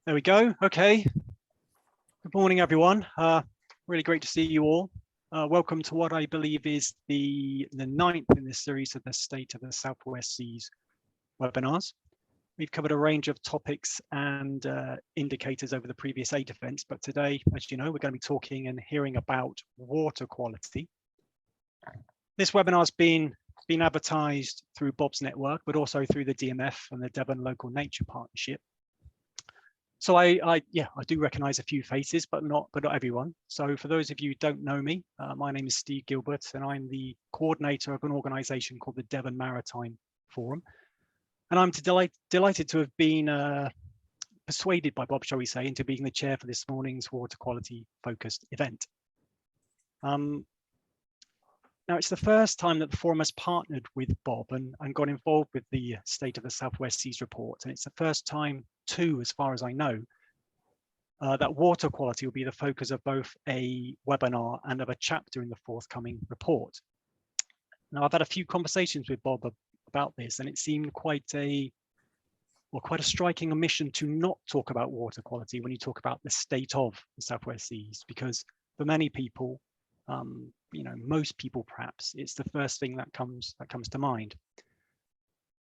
There we go. Okay. Good morning, everyone. Really great to see you all. Welcome to what I believe is the ninth in this series of the State of the Southwest Seas webinars. We've covered a range of topics and indicators over the previous 8 events, but today, as you know, we're going to be talking and hearing about water quality. This webinar has been advertised through Bob's network, but also through the DMF and the Devon Local Nature Partnership. So I do recognize a few faces, but not everyone. So for those of you who don't know me, my name is Steve Gilbert, and I'm the coordinator of an organization called the Devon Maritime Forum. And I'm delighted to have been persuaded by Bob, shall we say, into being the chair for this morning's water quality focused event. Now, it's the first time that the forum has partnered with Bob and got involved with the State of the Southwest Seas report. And it's the first time too, as far as I know, that water quality will be the focus of both a webinar and of a chapter in the forthcoming report. Now, I've had a few conversations with Bob about this, and it seemed quite a striking omission to not talk about water quality when you talk about the state of the Southwest Seas, because for many people, most people perhaps, it's the first thing that comes to mind.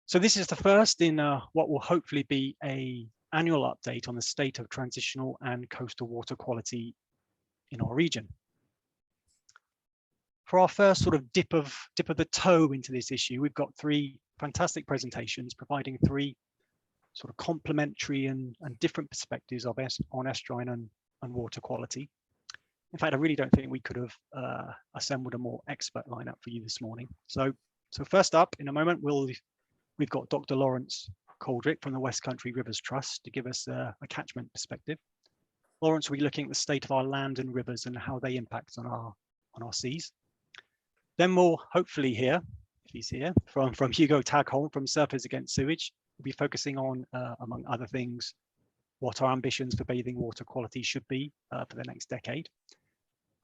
So this is the first in what will hopefully be an annual update on the state of transitional and coastal water quality in our region. For our first sort of dip of the toe into this issue, we've got 3 fantastic presentations providing 3 sort of complementary and different perspectives on estuarine and water quality. In fact, I really don't think we could have assembled a more expert lineup for you this morning. So first up, in a moment, we've got Dr. Laurence from the West Country Rivers Trust to give us a catchment perspective. Laurence will be looking at the state of our land and rivers and how they impact on our seas. Then we'll hopefully hear, if he's here, from Hugo Tagholm from Surfers Against Sewage. We'll be focusing on, among other things, what our ambitions for bathing water quality should be for the next decade.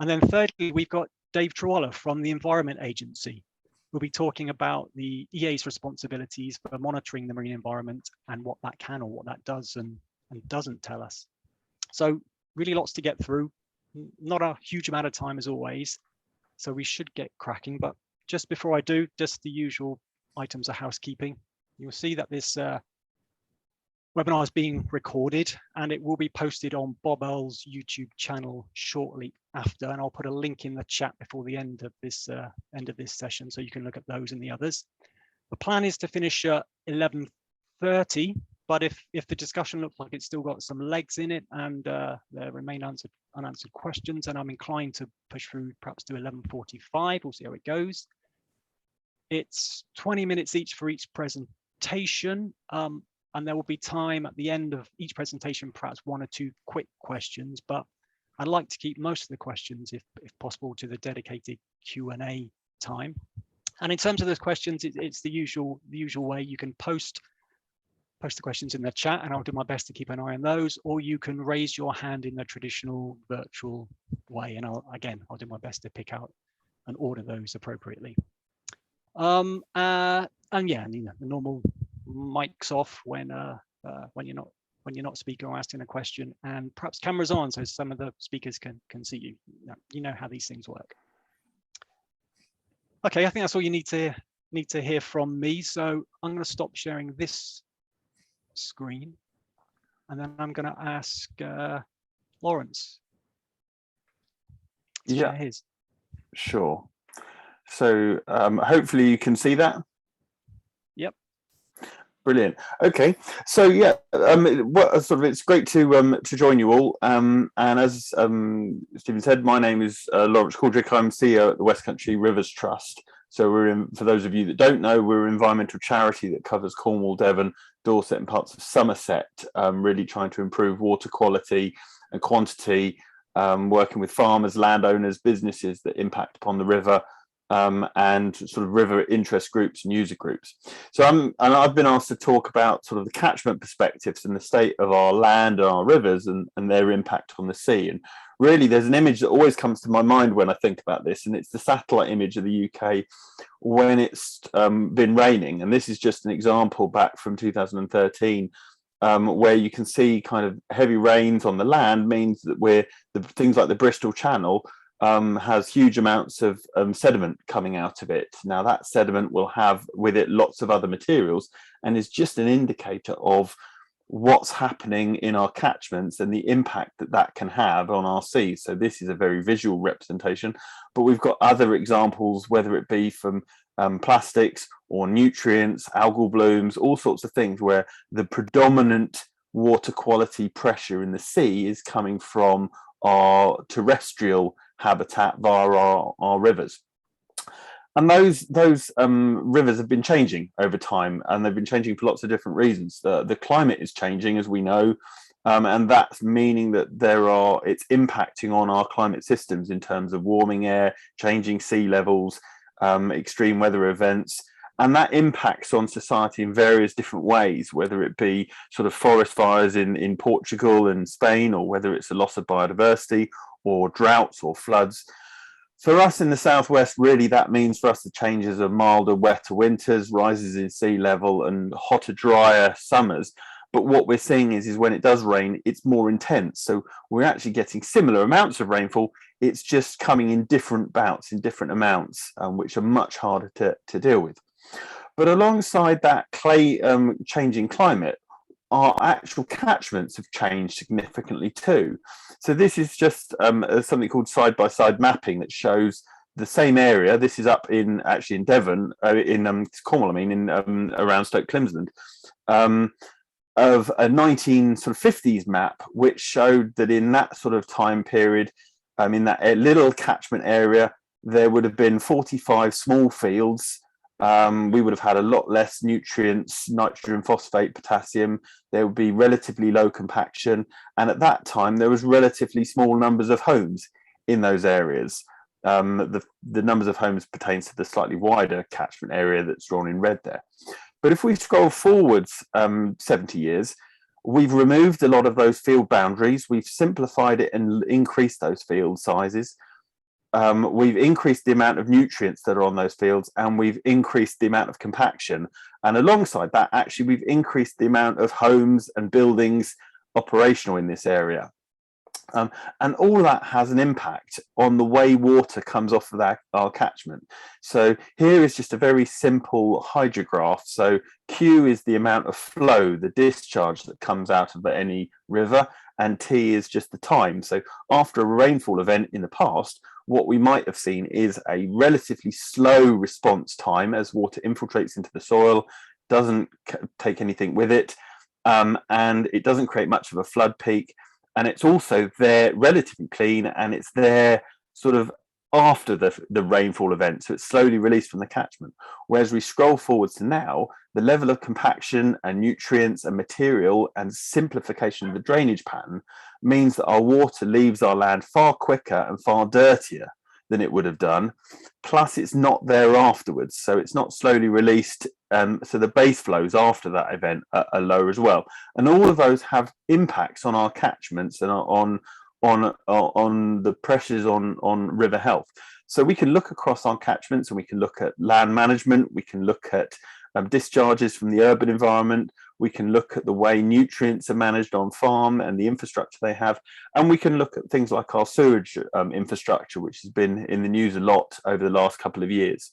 And then thirdly, we've got Dave Trewolla from the Environment Agency. We'll be talking about the EA's responsibilities for monitoring the marine environment and what that can or what that does and doesn't tell us. So really lots to get through, not a huge amount of time as always, so we should get cracking. But just before I do, just the usual items of housekeeping. You'll see that this webinar is being recorded and it will be posted on Bob Earl's YouTube channel shortly after, and I'll put a link in the chat before the end of this session so you can look at those and the others. The plan is to finish at 11:30, but if the discussion looks like it's still got some legs in it and there remain unanswered questions, and I'm inclined to push through perhaps to 11:45, we'll see how it goes. It's 20 minutes each for each presentation. And there will be time at the end of each presentation, perhaps 1 or 2 quick questions, but I'd like to keep most of the questions, if possible, to the dedicated Q&A time. And in terms of those questions, it's the usual way. You can post the questions in the chat, and I'll do my best to keep an eye on those, or you can raise your hand in the traditional virtual way, and I'll do my best to pick out and order those appropriately. And yeah, the normal mics off when you're not speaking or asking a question, and perhaps cameras on so some of the speakers can see you. You know how these things work. Okay, I think that's all you need to hear from me. So I'm going to stop sharing this screen, and then I'm going to ask Laurence to share his. Sure. So hopefully you can see that. Yep. Brilliant. Okay, so yeah, it's great to join you all. And as Stephen said, my name is Laurence Couldrick. I'm CEO at the West Country Rivers Trust. So for those of you that don't know, we're an environmental charity that covers Cornwall, Devon, Dorset, and parts of Somerset. Really trying to improve water quality and quantity, working with farmers, landowners, businesses that impact upon the river. And sort of river interest groups and user groups. So I've been asked to talk about sort of the catchment perspectives and the state of our land and our rivers and their impact on the sea. And really, there's an image that always comes to my mind when I think about this, and it's the satellite image of the UK when it's been raining. And this is just an example back from 2013 where you can see kind of heavy rains on the land means that things like the Bristol Channel has huge amounts of sediment coming out of it. Now that sediment will have with it lots of other materials and is just an indicator of what's happening in our catchments and the impact that that can have on our seas. So this is a very visual representation, but we've got other examples, whether it be from plastics or nutrients, algal blooms, all sorts of things where the predominant water quality pressure in the sea is coming from our terrestrial habitat via our rivers. And those rivers have been changing over time, and they've been changing for lots of different reasons. The climate is changing, as we know, and that's meaning that it's impacting on our climate systems in terms of warming air, changing sea levels, extreme weather events, and that impacts on society in various different ways, whether it be sort of forest fires in Portugal and Spain, or whether it's a loss of biodiversity or droughts or floods. For us in the southwest, really that means for us the changes of milder, wetter winters, rises in sea level and hotter, drier summers. But what we're seeing is when it does rain, it's more intense. So we're actually getting similar amounts of rainfall. It's just coming in different bouts, in different amounts, which are much harder to deal with. But alongside that changing climate, our actual catchments have changed significantly too. So this is just something called side-by-side mapping that shows the same area. This is up in Devon, in Cornwall, around Stoke Climsland, of a 1950s map, which showed that in that sort of time period, in that little catchment area, there would have been 45 small fields. We would have had a lot less nutrients, nitrogen, phosphate, potassium. There would be relatively low compaction. And at that time, there was relatively small numbers of homes in those areas. The numbers of homes pertains to the slightly wider catchment area that's drawn in red there. But if we scroll forwards 70 years, we've removed a lot of those field boundaries. We've simplified it and increased those field sizes. We've increased the amount of nutrients that are on those fields, and we've increased the amount of compaction. And alongside that, actually, we've increased the amount of homes and buildings operational in this area. And all of that has an impact on the way water comes off of our catchment. So here is just a very simple hydrograph. So Q is the amount of flow, the discharge that comes out of any river, and T is just the time. So after a rainfall event in the past, what we might have seen is a relatively slow response time as water infiltrates into the soil, doesn't take anything with it, and it doesn't create much of a flood peak. And it's also there relatively clean, and it's there sort of after the rainfall event. So it's slowly released from the catchment. Whereas we scroll forwards to now, the level of compaction and nutrients and material and simplification of the drainage pattern means that our water leaves our land far quicker and far dirtier than it would have done. Plus it's not there afterwards. So it's not slowly released. So the base flows after that event are lower as well. And all of those have impacts on our catchments and on the pressures on river health. So we can look across our catchments and we can look at land management. We can look at discharges from the urban environment. We can look at the way nutrients are managed on farm and the infrastructure they have. And we can look at things like our sewage infrastructure, which has been in the news a lot over the last couple of years.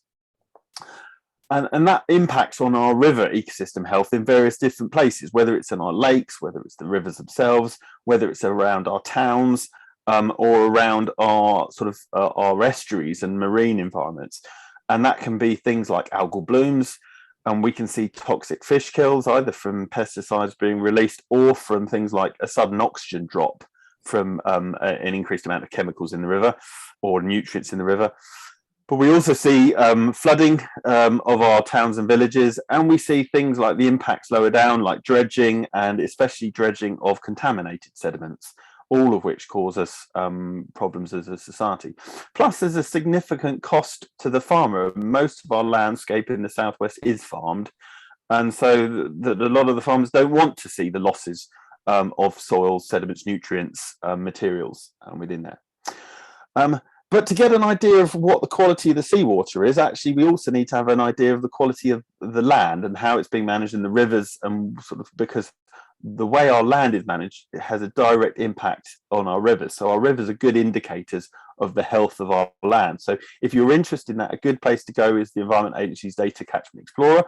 And that impacts on our river ecosystem health in various different places, whether it's in our lakes, whether it's the rivers themselves, whether it's around our towns, or around our sort of our estuaries and marine environments. And that can be things like algal blooms, and we can see toxic fish kills, either from pesticides being released or from things like a sudden oxygen drop from an increased amount of chemicals in the river or nutrients in the river. But we also see flooding of our towns and villages, and we see things like the impacts lower down, like dredging, and especially dredging of contaminated sediments, all of which cause us problems as a society. Plus, there's a significant cost to the farmer. Most of our landscape in the southwest is farmed, and so a lot of the farmers don't want to see the losses of soil, sediments, nutrients, materials within there. But to get an idea of what the quality of the seawater is, actually, we also need to have an idea of the quality of the land and how it's being managed in the rivers, and sort of because the way our land is managed, it has a direct impact on our rivers. So our rivers are good indicators of the health of our land. So if you're interested in that, a good place to go is the Environment Agency's Data Catchment Explorer.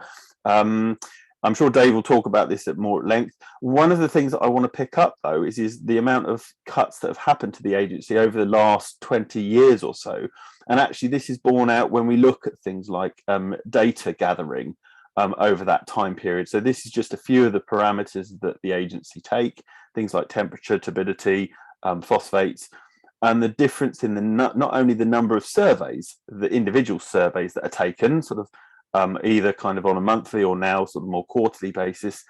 I'm sure Dave will talk about this at more length. One of the things that I want to pick up, though, is the amount of cuts that have happened to the agency over the last 20 years or so. And actually, this is borne out when we look at things like data gathering over that time period. So this is just a few of the parameters that the agency take, things like temperature, turbidity, phosphates, and the difference in the not only the number of surveys, the individual surveys that are taken, sort of either kind of on a monthly or now sort of more quarterly basis,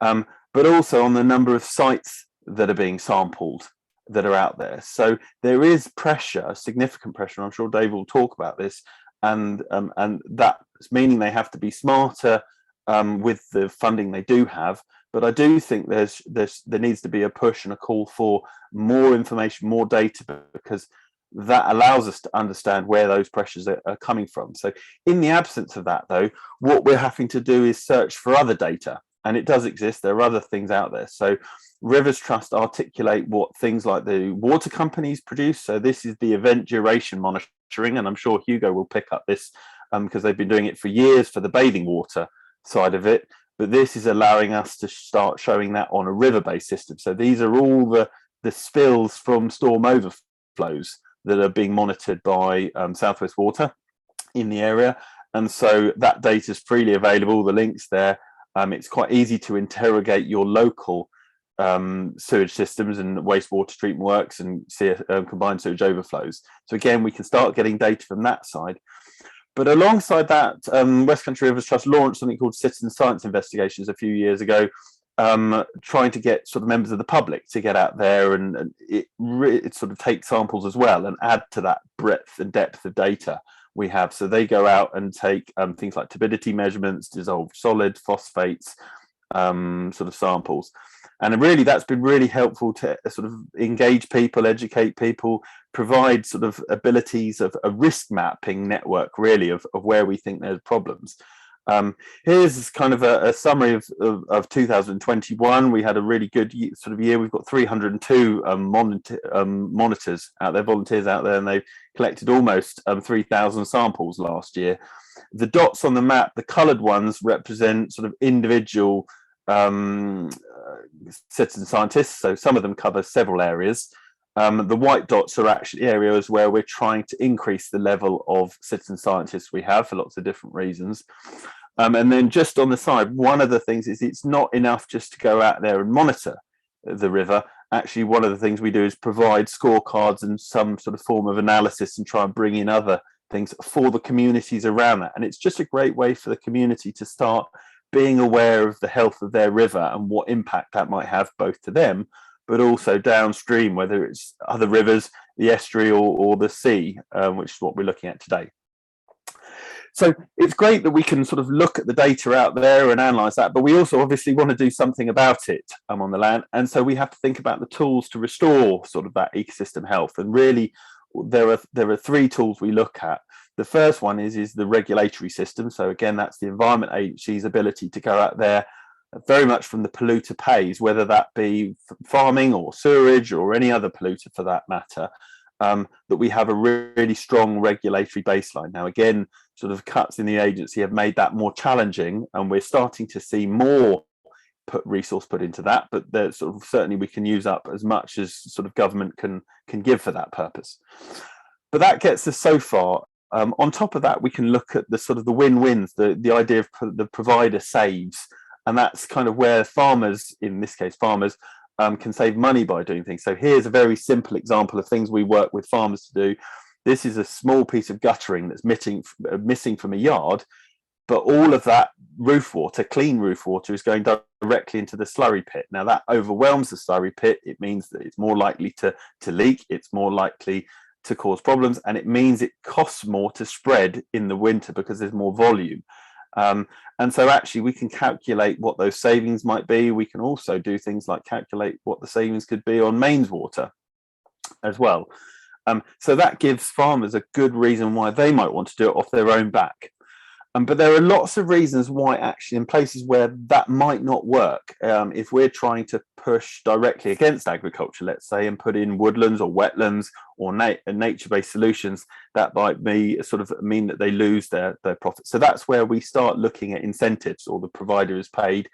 but also on the number of sites that are being sampled that are out there. So there is pressure, significant pressure, I'm sure Dave will talk about this, and that's meaning they have to be smarter with the funding they do have. But I do think there needs to be a push and a call for more information, more data, because that allows us to understand where those pressures are coming from. So in the absence of that, though, what we're having to do is search for other data, and it does exist. There are other things out there. So Rivers Trust articulate what things like the water companies produce. So this is the event duration monitoring, and I'm sure Hugo will pick up this because they've been doing it for years for the bathing water side of it. But this is allowing us to start showing that on a river-based system. So these are all the spills from storm overflows that are being monitored by Southwest Water in the area. And so that data is freely available, the link's there. It's quite easy to interrogate your local sewage systems and wastewater treatment works and see combined sewage overflows. So again, we can start getting data from that side. But alongside that, West Country Rivers Trust launched something called Citizen Science Investigations a few years ago, trying to get sort of members of the public to get out there and it sort of take samples as well and add to that breadth and depth of data we have. So they go out and take things like turbidity measurements, dissolved solid, phosphates, sort of samples. And really, that's been really helpful to sort of engage people, educate people, provide sort of abilities of a risk mapping network, really, of where we think there's problems. Here's kind of a summary of 2021. We had a really good sort of year. We've got 302 monitors out there, volunteers out there, and they've collected almost 3,000 samples last year. The dots on the map, the coloured ones, represent sort of individual citizen scientists. So some of them cover several areas. The white dots are actually areas where we're trying to increase the level of citizen scientists we have for lots of different reasons. And then just on the side, one of the things is it's not enough just to go out there and monitor the river. Actually, one of the things we do is provide scorecards and some sort of form of analysis and try and bring in other things for the communities around that. And it's just a great way for the community to start being aware of the health of their river and what impact that might have both to them, but also downstream, whether it's other rivers, the estuary or the sea, which is what we're looking at today. So it's great that we can sort of look at the data out there and analyse that, but we also obviously want to do something about it on the land. And so we have to think about the tools to restore sort of that ecosystem health. And really, there are three tools we look at. The first one is the regulatory system. So again, that's the Environment Agency's ability to go out there very much from the polluter pays, whether that be farming or sewerage or any other polluter for that matter, that we have a really strong regulatory baseline. Now, again, sort of cuts in the agency have made that more challenging, and we're starting to see more resource put into that, but there's sort of certainly we can use up as much as sort of government can give for that purpose. But that gets us so far. On top of that, we can look at the sort of the win-wins, the idea of the provider saves, and that's kind of where farmers, in this case farmers, can save money by doing things. So here's a very simple example of things we work with farmers to do. This is a small piece of guttering that's missing from a yard, but all of that roof water, clean roof water, is going directly into the slurry pit. Now that overwhelms the slurry pit. It means that it's more likely to leak, it's more likely to cause problems, and it means it costs more to spread in the winter because there's more volume. And so actually we can calculate what those savings might be. We can also do things like calculate what the savings could be on mains water as well. So that gives farmers a good reason why they might want to do it off their own back. But there are lots of reasons why actually in places where that might not work, if we're trying to push directly against agriculture, let's say, and put in woodlands or wetlands or nature-based solutions, that might be sort of mean that they lose their profits. So that's where we start looking at incentives, or the provider is paid,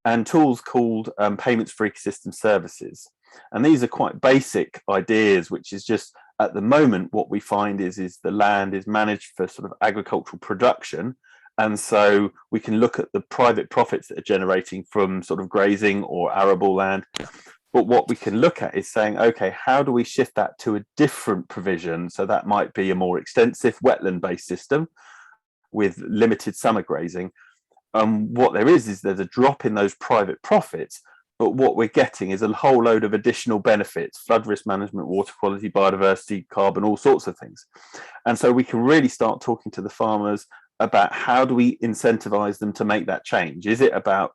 and tools called payments for ecosystem services. And these are quite basic ideas, which is just at the moment what we find is the land is managed for sort of agricultural production, and so we can look at the private profits that are generating from sort of grazing or arable land. But what we can look at is saying, okay, how do we shift that to a different provision? So that might be a more extensive wetland-based system with limited summer grazing. What there is there's a drop in those private profits, but what we're getting is a whole load of additional benefits: flood risk management, water quality, biodiversity, carbon, all sorts of things. And so we can really start talking to the farmers about how do we incentivize them to make that change. Is it about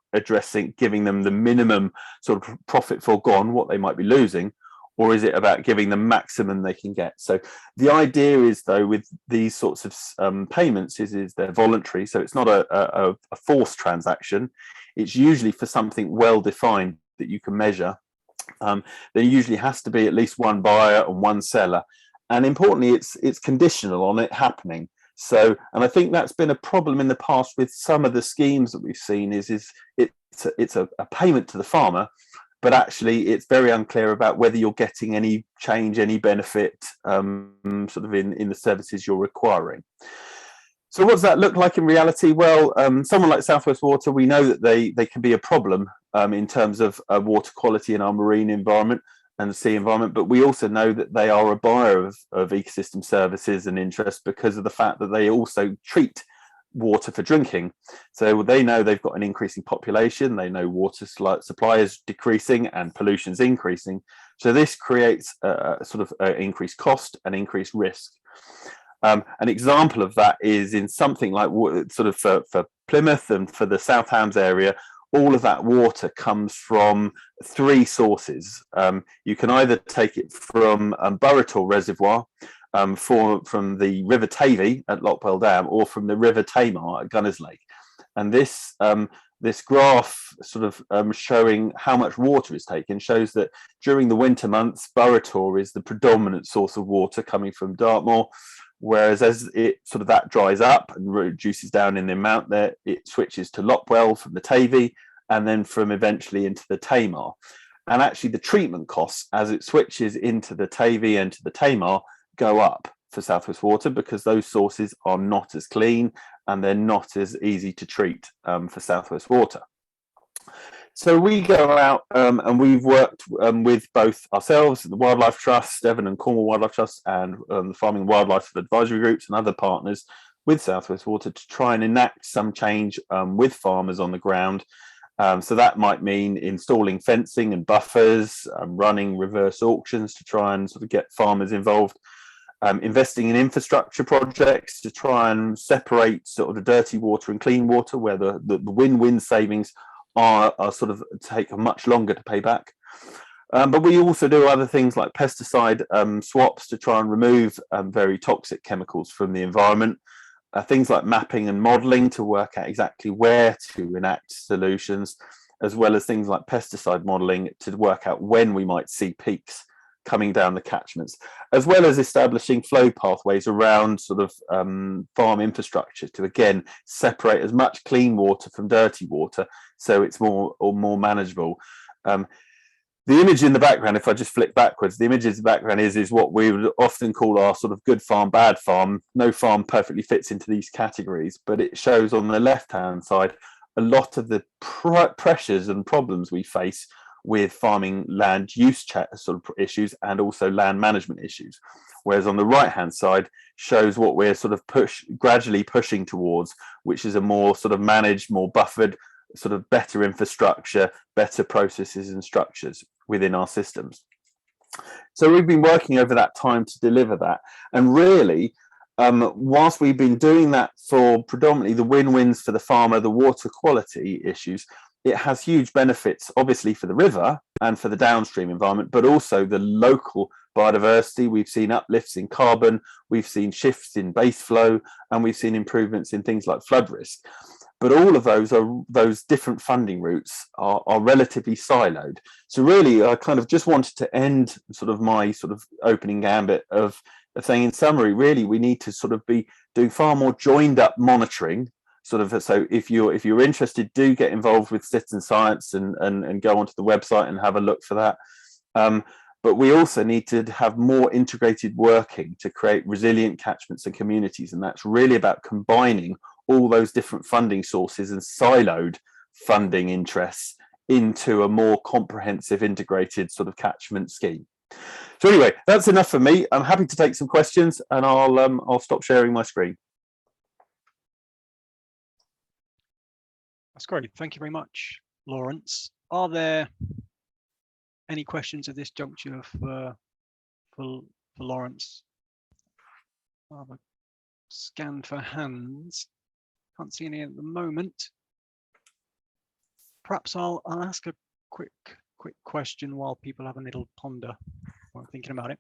giving them the minimum sort of profit foregone, what they might be losing, or is it about giving them maximum they can get? So the idea is, though, with these sorts of payments is they're voluntary, so it's not a forced transaction. It's usually for something well defined that you can measure. There usually has to be at least one buyer and one seller, and importantly, it's conditional on it happening. So, and I think that's been a problem in the past with some of the schemes that we've seen. It's a payment to the farmer, but actually it's very unclear about whether you're getting any change, any benefit, sort of in the services you're requiring. So what does that look like in reality? Well, someone like South West Water, we know that they can be a problem in terms of water quality in our marine environment and the sea environment, but we also know that they are a buyer of ecosystem services and interest because of the fact that they also treat water for drinking. So they know they've got an increasing population, they know water supply is decreasing and pollution is increasing. So this creates a sort of increased cost and increased risk. An example of that is in something like sort of for Plymouth and for the South Hams area, all of that water comes from three sources. You can either take it from Burrator Reservoir, from the River Tavy at Lockwell Dam, or from the River Tamar at Gunners Lake. And this graph sort of showing how much water is taken shows that during the winter months, Burrator is the predominant source of water coming from Dartmoor, whereas as it sort of that dries up and reduces down in the amount there, it switches to Lockwell from the Tavy, and then from eventually into the Tamar. And actually the treatment costs as it switches into the Tavy and to the Tamar go up for South West Water, because those sources are not as clean and they're not as easy to treat for South West Water. So we go out and we've worked with both ourselves, the Wildlife Trust, Devon and Cornwall Wildlife Trust, and the Farming and Wildlife Advisory Groups and other partners with South West Water to try and enact some change with farmers on the ground. So that might mean installing fencing and buffers, running reverse auctions to try and sort of get farmers involved, investing in infrastructure projects to try and separate sort of the dirty water and clean water, where the win-win savings are sort of take much longer to pay back. But we also do other things like pesticide swaps to try and remove very toxic chemicals from the environment. Things like mapping and modelling to work out exactly where to enact solutions, as well as things like pesticide modelling to work out when we might see peaks coming down the catchments, as well as establishing flow pathways around sort of farm infrastructure to again separate as much clean water from dirty water, so it's more manageable. The image in the background, if I just flick backwards, the image in the background is what we would often call our sort of good farm, bad farm. No farm perfectly fits into these categories, but it shows on the left-hand side a lot of the pressures and problems we face with farming land use sort of issues and also land management issues. Whereas on the right-hand side shows what we're sort of gradually pushing towards, which is a more sort of managed, more buffered, sort of better infrastructure, better processes and structures within our systems. So we've been working over that time to deliver that. And really, whilst we've been doing that for predominantly the win-wins for the farmer, the water quality issues, it has huge benefits, obviously, for the river and for the downstream environment, but also the local biodiversity, we've seen uplifts in carbon, we've seen shifts in base flow, and we've seen improvements in things like flood risk. But all of those different funding routes are relatively siloed. So really, I kind of just wanted to end sort of my sort of opening gambit of saying, in summary, really, we need to sort of be doing far more joined up monitoring. Sort of, so if you're interested, do get involved with citizen science and go onto the website and have a look for that. But we also need to have more integrated working to create resilient catchments and communities, and that's really about combining all those different funding sources and siloed funding interests into a more comprehensive, integrated sort of catchment scheme. So anyway, that's enough for me. I'm happy to take some questions, and I'll stop sharing my screen. That's great. Thank you very much, Laurence. Are there any questions at this juncture for Laurence? I'll have a scan for hands. Can't see any at the moment. Perhaps I'll ask a quick question while people have a little ponder while thinking about it.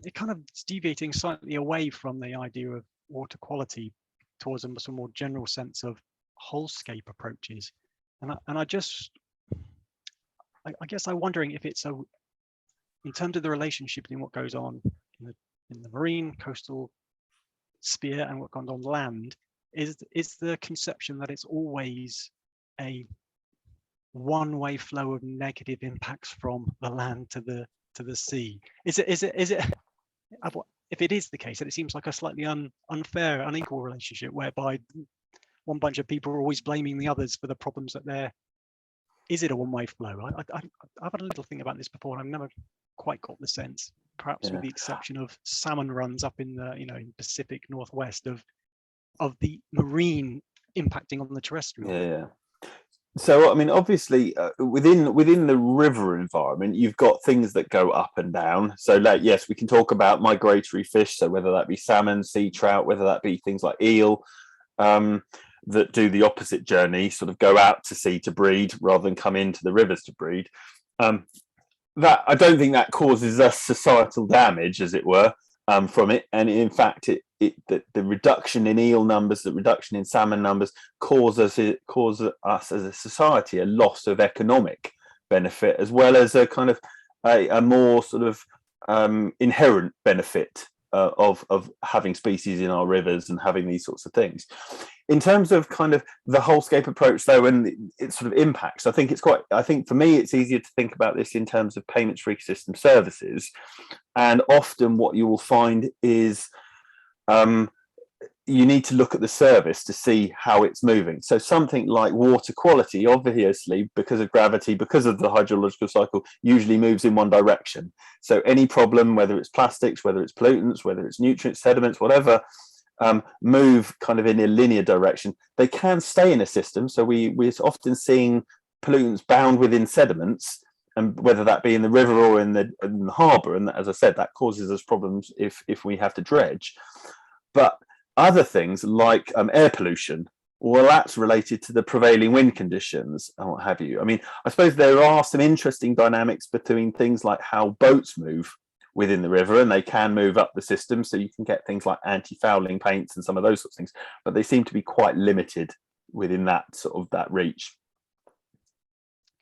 It kind of is deviating slightly away from the idea of water quality towards a more general sense of wholescape approaches, and I guess I'm wondering if it's in terms of the relationship between what goes on in the marine coastal sphere and what goes on land, is the conception that it's always a one-way flow of negative impacts from the land to the sea. Is it if it is the case that it seems like a slightly unfair, unequal relationship whereby one bunch of people are always blaming the others for the problems that they're. Is it a one-way flow? I've had a little thing about this before, and I've never quite got the sense, perhaps with the exception of salmon runs up in the in Pacific Northwest of the marine impacting on the terrestrial. Yeah. So I mean, obviously, within the river environment, you've got things that go up and down. So, like, yes, we can talk about migratory fish. So whether that be salmon, sea trout, whether that be things like eel, that do the opposite journey, sort of go out to sea to breed rather than come into the rivers to breed. That I don't think that causes us societal damage, as it were, from it. And in fact, the reduction in eel numbers, the reduction in salmon numbers, cause us as a society a loss of economic benefit, as well as a kind of a more sort of inherent benefit of having species in our rivers and having these sorts of things. In terms of kind of the wholescape approach, though, and its sort of impacts, I think for me, it's easier to think about this in terms of payments for ecosystem services. And often what you will find is you need to look at the service to see how it's moving. So something like water quality, obviously, because of gravity, because of the hydrological cycle, usually moves in one direction. So any problem, whether it's plastics, whether it's pollutants, whether it's nutrients, sediments, whatever, move kind of in a linear direction. They can stay in a system. So we're often seeing pollutants bound within sediments, and whether that be in the river or in the harbour. And as I said, that causes us problems if we have to dredge. But other things like air pollution, well, that's related to the prevailing wind conditions and what have you. I mean, I suppose there are some interesting dynamics between things like how boats move within the river, and they can move up the system, so you can get things like anti-fouling paints and some of those sorts of things, but they seem to be quite limited within that sort of that reach.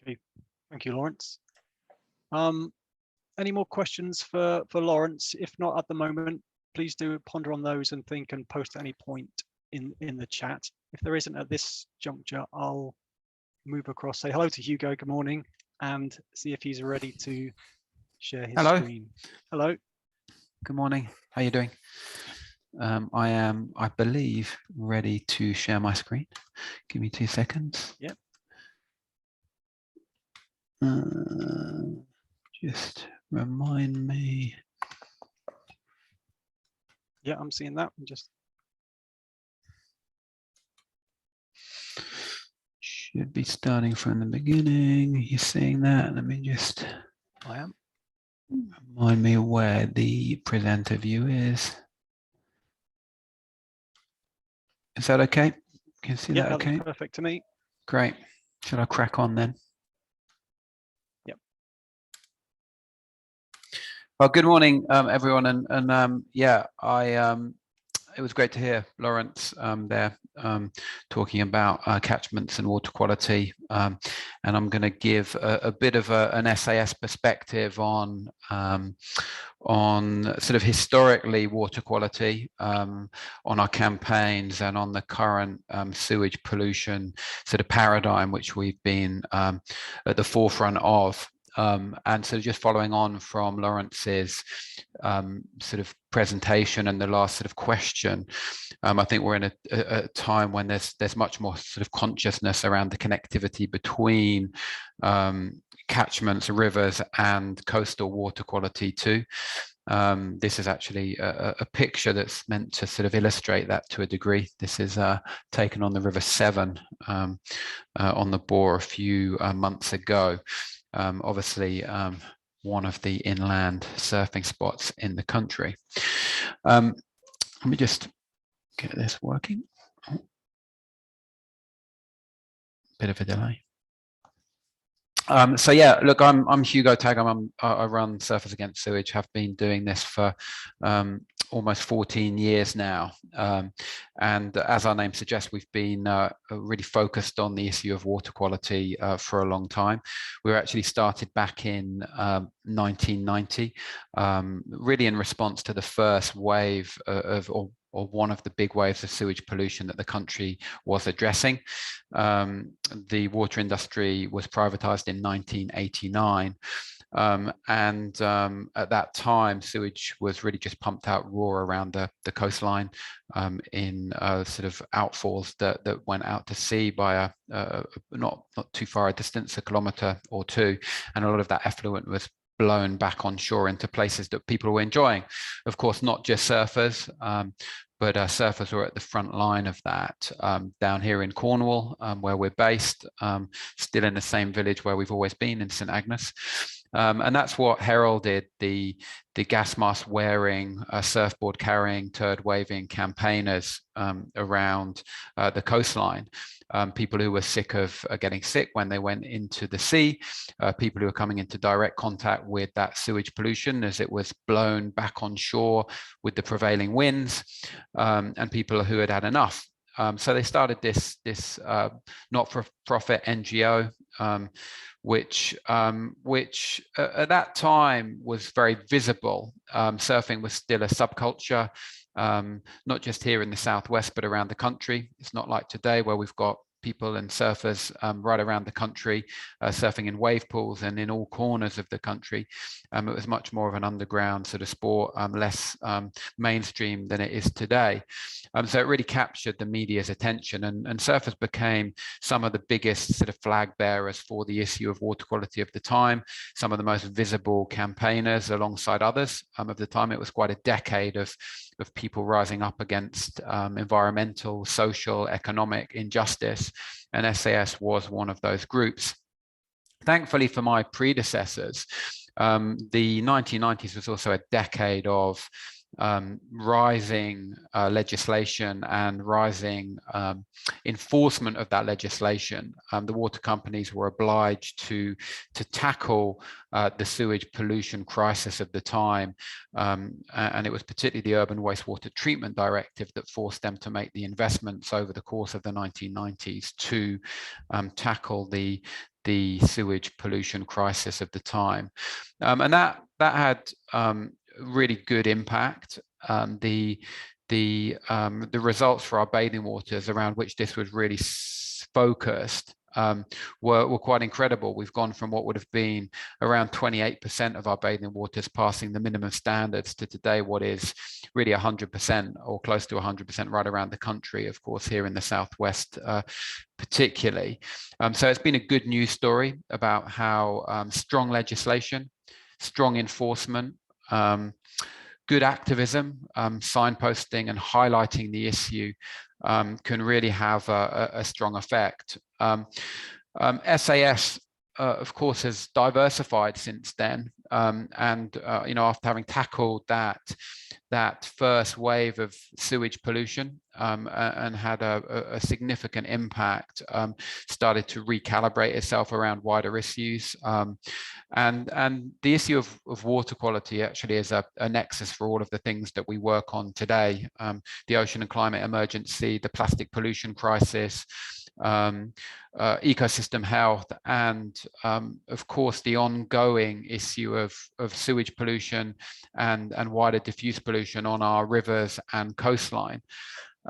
Okay, thank you, Laurence. Any more questions for Laurence? If not at the moment, please do ponder on those and think and post at any point in the chat. If there isn't at this juncture, I'll move across, say hello to Hugo, good morning, and see if he's ready to share his screen. Hello. Good morning. How are you doing? I am, I believe, ready to share my screen. Give me 2 seconds. Yep. Just remind me. Yeah, I'm seeing that. Should be starting from the beginning. You're seeing that? Let me just. I am. Remind me where the presenter view is. Is that okay? Can you see that okay? That's perfect to me. Great. Should I crack on then? Yep. Well, good morning, everyone, and yeah, it was great to hear Laurence there talking about catchments and water quality, and I'm going to give a bit of an SAS perspective on sort of historically water quality, on our campaigns, and on the current sewage pollution sort of paradigm which we've been at the forefront of. And so just following on from Laurence's sort of presentation and the last sort of question, I think we're in a time when there's much more sort of consciousness around the connectivity between catchments, rivers, and coastal water quality too. This is actually a picture that's meant to sort of illustrate that to a degree. This is taken on the River Severn on the Bore a few months ago. Obviously, one of the inland surfing spots in the country. Let me just get this working. Oh. Bit of a delay. So yeah, look, I'm Hugo Tagholm. I run Surfers Against Sewage. Have been doing this for almost 14 years now, and as our name suggests, we've been really focused on the issue of water quality for a long time. We were actually started back in 1990, really in response to the first wave or one of the big waves of sewage pollution that the country was addressing. The water industry was privatized in 1989. And at that time, sewage was really just pumped out raw around the coastline in sort of outfalls that went out to sea by not too far a distance, a kilometre or two, and a lot of that effluent was blown back on shore into places that people were enjoying. Of course, not just surfers, but surfers were at the front line of that. Down here in Cornwall, where we're based, still in the same village where we've always been, in St Agnes. And that's what heralded the gas mask wearing, surfboard carrying, turd waving campaigners around the coastline. People who were sick of getting sick when they went into the sea, people who were coming into direct contact with that sewage pollution as it was blown back on shore with the prevailing winds, and people who had had enough. So they started this not-for-profit NGO, which at that time was very visible. Surfing was still a subculture, not just here in the Southwest, but around the country. It's not like today where we've got people and surfers right around the country, surfing in wave pools and in all corners of the country. It was much more of an underground sort of sport, less mainstream than it is today. So it really captured the media's attention, and surfers became some of the biggest sort of flag bearers for the issue of water quality of the time, some of the most visible campaigners alongside others of the time. It was quite a decade of people rising up against environmental, social, economic injustice, and SAS was one of those groups. Thankfully for my predecessors, the 1990s was also a decade of rising legislation and rising enforcement of that legislation. The water companies were obliged to tackle the sewage pollution crisis of the time, and it was particularly the Urban Wastewater Treatment Directive that forced them to make the investments over the course of the 1990s to tackle the sewage pollution crisis of the time, and that had really good impact. The results for our bathing waters, around which this was really focused, were quite incredible. We've gone from what would have been around 28% of our bathing waters passing the minimum standards to today what is really 100% or close to 100% right around the country, of course, here in the Southwest particularly. So it's been a good news story about how strong legislation, strong enforcement, good activism, signposting and highlighting the issue can really have a strong effect. SAS, of course, has diversified since then. After having tackled that first wave of sewage pollution and had a significant impact, started to recalibrate itself around wider issues. And the issue of water quality actually is a nexus for all of the things that we work on today. The ocean and climate emergency, the plastic pollution crisis, ecosystem health, and of course the ongoing issue of sewage pollution and wider diffuse pollution on our rivers and coastline.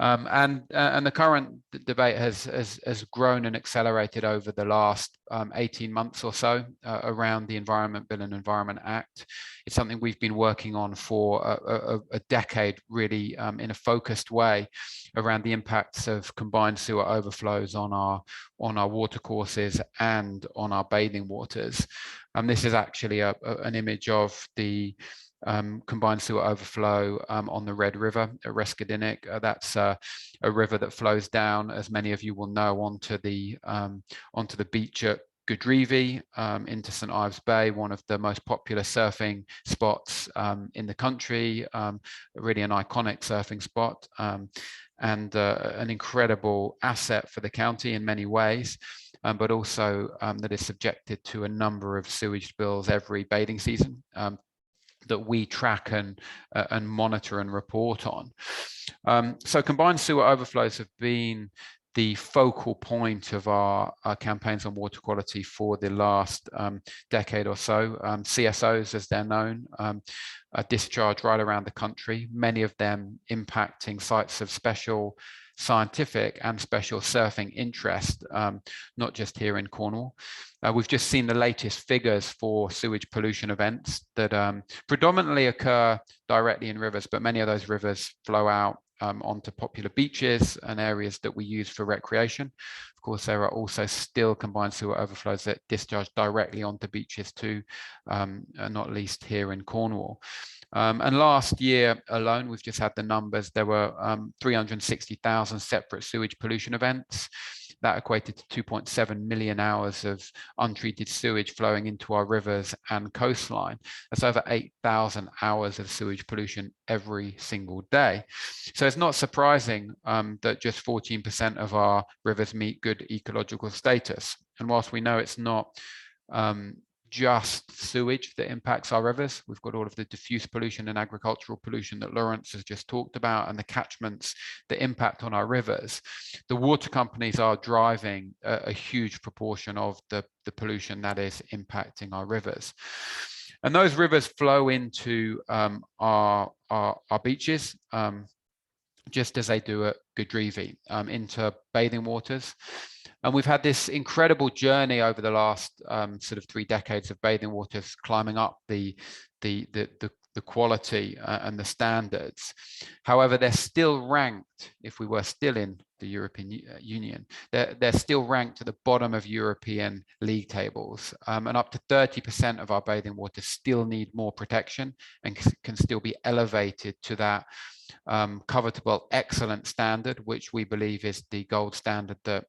And the current debate has grown and accelerated over the last 18 months or so around the Environment Bill and Environment Act. It's something we've been working on for a decade, really, in a focused way around the impacts of combined sewer overflows on our watercourses and on our bathing waters. This is actually an image of the combined sewer overflow on the Red River at Reskidinnick. That's a river that flows down, as many of you will know, onto the beach at Couldrick, into St Ives Bay, one of the most popular surfing spots in the country, really an iconic surfing spot, and an incredible asset for the county in many ways. But also that is subjected to a number of sewage spills every bathing season that we track and monitor and report on. So combined sewer overflows have been the focal point of our campaigns on water quality for the last decade or so. CSOs, as they're known, discharge right around the country, many of them impacting sites of special scientific and special surfing interest, not just here in Cornwall. We've just seen the latest figures for sewage pollution events that predominantly occur directly in rivers, but many of those rivers flow out onto popular beaches and areas that we use for recreation. Of course, there are also still combined sewer overflows that discharge directly onto beaches too, not least here in Cornwall. And last year alone, we've just had the numbers, there were 360,000 separate sewage pollution events. That equated to 2.7 million hours of untreated sewage flowing into our rivers and coastline. That's over 8,000 hours of sewage pollution every single day. So it's not surprising that just 14% of our rivers meet good ecological status. And whilst we know it's not just sewage that impacts our rivers, we've got all of the diffuse pollution and agricultural pollution that Laurence has just talked about, and the catchments that impact on our rivers. The water companies are driving a huge proportion of the pollution that is impacting our rivers. And those rivers flow into our beaches, just as they do at Couldrick, into bathing waters. And we've had this incredible journey over the last sort of 3 decades of bathing waters climbing up the quality and the standards. However, they're still ranked, if we were still in the European Union, they're still ranked at the bottom of European league tables. And up to 30% of our bathing waters still need more protection and can still be elevated to that covetable excellent standard, which we believe is the gold standard that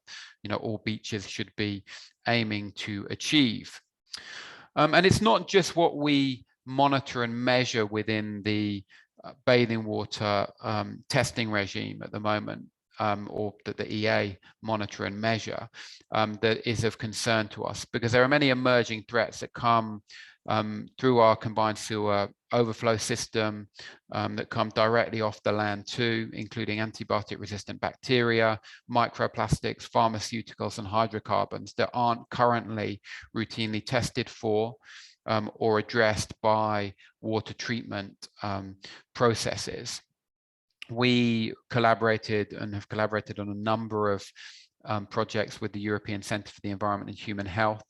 all beaches should be aiming to achieve. And it's not just what we monitor and measure within the bathing water testing regime at the moment, or that the EA monitor and measure, that is of concern to us, because there are many emerging threats that come through our combined sewer overflow system that come directly off the land too, including antibiotic resistant bacteria, microplastics, pharmaceuticals, and hydrocarbons that aren't currently routinely tested for or addressed by water treatment processes. We collaborated and have collaborated on a number of projects with the European Centre for the Environment and Human Health.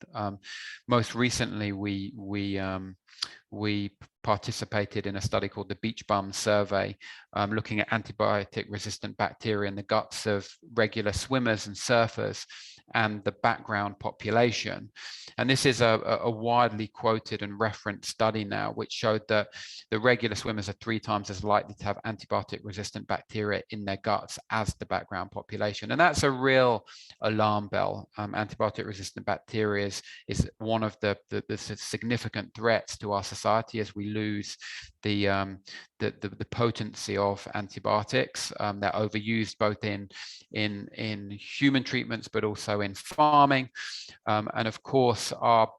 Most recently, we participated in a study called the Beach Bum Survey, looking at antibiotic resistant bacteria in the guts of regular swimmers and surfers, and the background population. And this is a widely quoted and referenced study now, which showed that the regular swimmers are 3 times as likely to have antibiotic resistant bacteria in their guts as the background population. And that's a real alarm bell. Antibiotic resistant bacteria is one of the significant threats to our society as we lose the potency of antibiotics. They're overused both in human treatments, but also in farming. And of course, our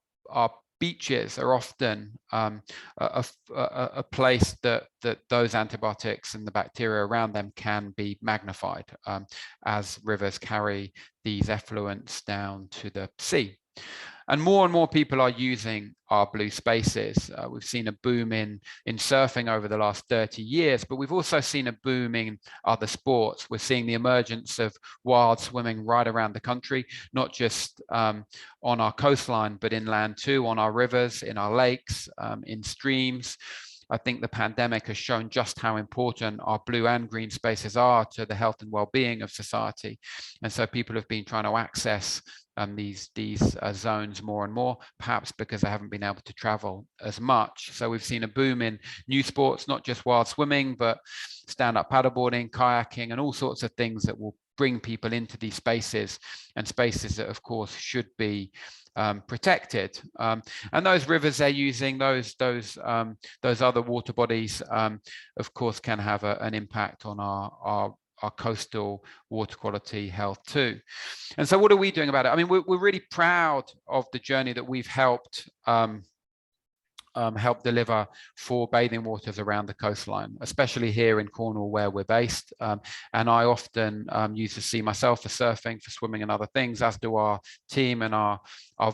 beaches are often a place that those antibiotics and the bacteria around them can be magnified as rivers carry these effluents down to the sea. And more people are using our blue spaces. We've seen a boom in surfing over the last 30 years, but we've also seen a boom in other sports. We're seeing the emergence of wild swimming right around the country, not just on our coastline, but inland too, on our rivers, in our lakes, in streams. I think the pandemic has shown just how important our blue and green spaces are to the health and well-being of society. And so people have been trying to access these zones more and more, perhaps because they haven't been able to travel as much. So we've seen a boom in new sports, not just wild swimming, but stand-up paddleboarding, kayaking, and all sorts of things that will bring people into these spaces, and spaces that of course should be protected. And those rivers they're using, those other water bodies, of course, can have an impact on our coastal water quality health too. And so what are we doing about it? I mean, we're really proud of the journey that we've helped deliver for bathing waters around the coastline, especially here in Cornwall where we're based. And I often use the sea myself for surfing, for swimming and other things, as do our team and our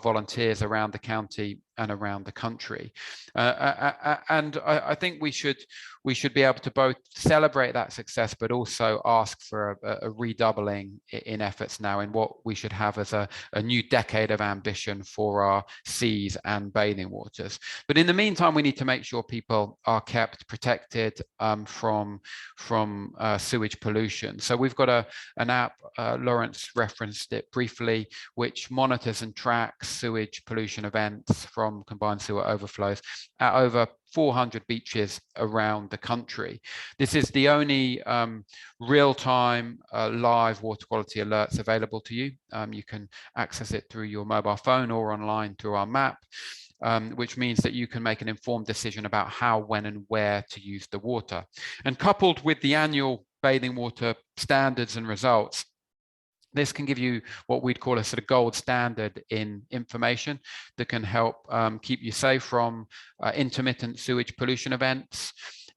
volunteers around the county and around the country. And I think we should be able to both celebrate that success, but also ask for a redoubling in efforts now in what we should have as a new decade of ambition for our seas and bathing waters. But in the meantime, we need to make sure people are kept protected from sewage pollution. So we've got an app, Laurence referenced it briefly, which monitors and tracks sewage pollution events from combined sewer overflows at over 400 beaches around the country. This is the only real-time live water quality alerts available to you. You can access it through your mobile phone or online through our map, which means that you can make an informed decision about how, when and where to use the water. And coupled with the annual bathing water standards and results, this can give you what we'd call a sort of gold standard in information that can help keep you safe from intermittent sewage pollution events,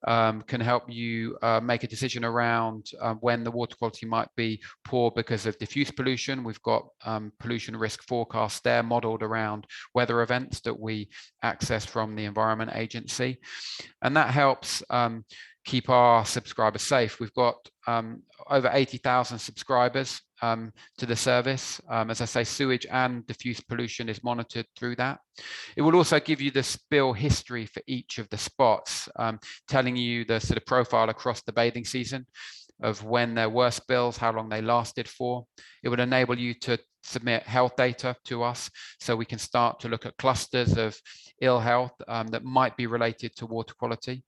can help you make a decision around when the water quality might be poor because of diffuse pollution. We've got pollution risk forecasts there modeled around weather events that we access from the Environment Agency. And that helps keep our subscribers safe. We've got over 80,000 subscribers to the service. As I say, sewage and diffuse pollution is monitored through that. It will also give you the spill history for each of the spots, telling you the sort of profile across the bathing season of when there were spills, how long they lasted for. It would enable you to submit health data to us so we can start to look at clusters of ill health that might be related to water quality.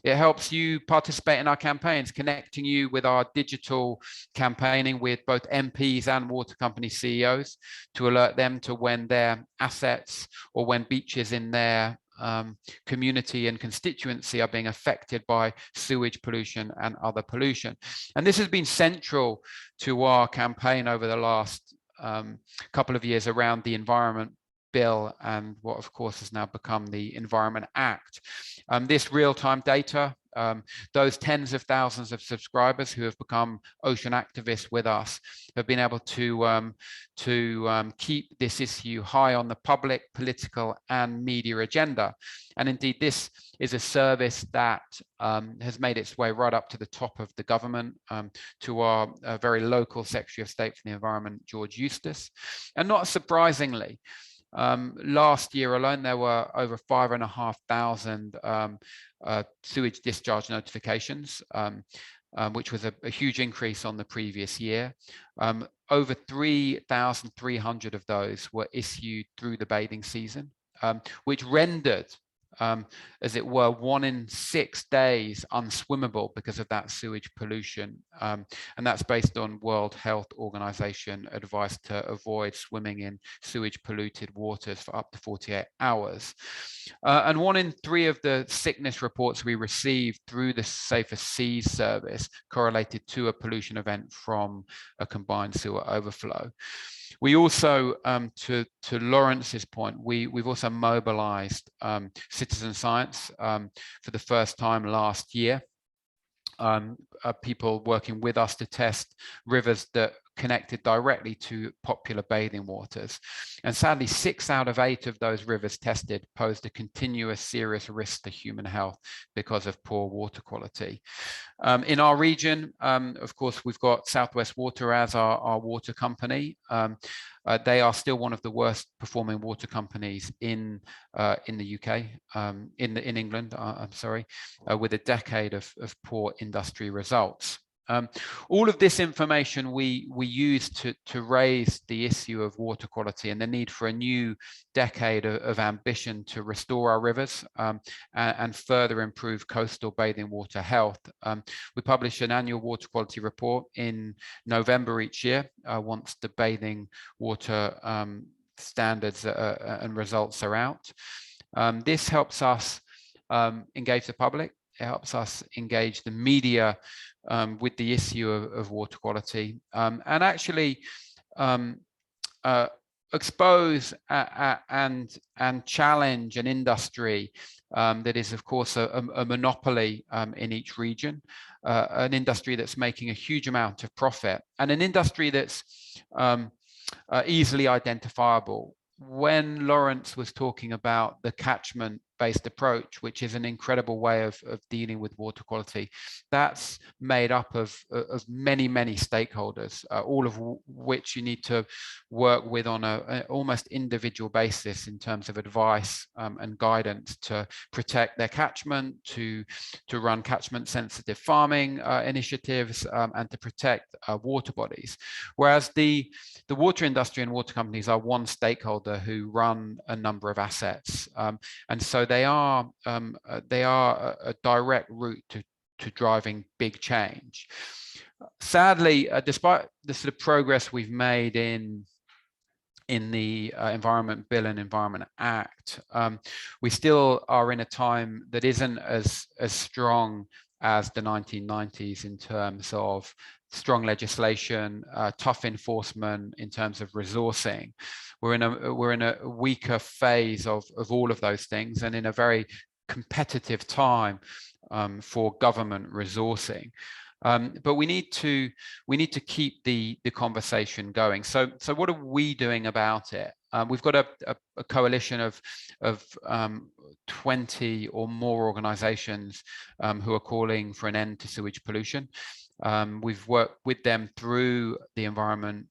It helps you participate in our campaigns, connecting you with our digital campaigning with both MPs and water company CEOs to alert them to when their assets or when beaches in their community and constituency are being affected by sewage pollution and other pollution. And this has been central to our campaign over the last couple of years around the Environment Bill and what of course has now become the Environment Act. This real-time data, those tens of thousands of subscribers who have become ocean activists with us have been able to keep this issue high on the public, political and media agenda. And indeed, this is a service that has made its way right up to the top of the government, to our very local Secretary of State for the Environment, George Eustice. And not surprisingly, last year alone, there were over 5,500 sewage discharge notifications. which was a huge increase on the previous year. Over 3,300 of those were issued through the bathing season, which rendered, as it were, 1 in 6 days unswimmable because of that sewage pollution. And that's based on World Health Organization advice to avoid swimming in sewage polluted waters for up to 48 hours. And 1 in 3 of the sickness reports we received through the Safer Seas service correlated to a pollution event from a combined sewer overflow. We also, to Laurence's point, we've also mobilized citizen science for the first time last year. People working with us to test rivers that connected directly to popular bathing waters. And sadly, 6 out of 8 of those rivers tested posed a continuous serious risk to human health because of poor water quality. In our region, of course, we've got Southwest Water as our water company. They are still one of the worst performing water companies in the UK, in England, I'm sorry, with a decade of poor industry results. All of this information we use to raise the issue of water quality and the need for a new decade of ambition to restore our rivers and further improve coastal bathing water health. We publish an annual water quality report in November each year once the bathing water standards and results are out. This helps us engage the public. It helps us engage the media with the issue of water quality and actually expose and challenge an industry that is, of course, a monopoly in each region, an industry that's making a huge amount of profit, and an industry that's easily identifiable. When Laurence was talking about the catchment-based approach, which is an incredible way of dealing with water quality, that's made up of many, many stakeholders, all of which you need to work with on an almost individual basis in terms of advice and guidance to protect their catchment, to run catchment-sensitive farming initiatives, and to protect water bodies. Whereas the water industry and water companies are one stakeholder who run a number of assets, and so they are a direct route to driving big change. Sadly, despite the sort of progress we've made in the Environment Bill and Environment Act, we still are in a time that isn't as strong as the 1990s in terms of strong legislation, tough enforcement in terms of resourcing. We're in a weaker phase of all of those things, and in a very competitive time for government resourcing. But we need to keep the conversation going. So what are we doing about it? We've got a coalition of 20 or more organizations who are calling for an end to sewage pollution. We've worked with them through the Environment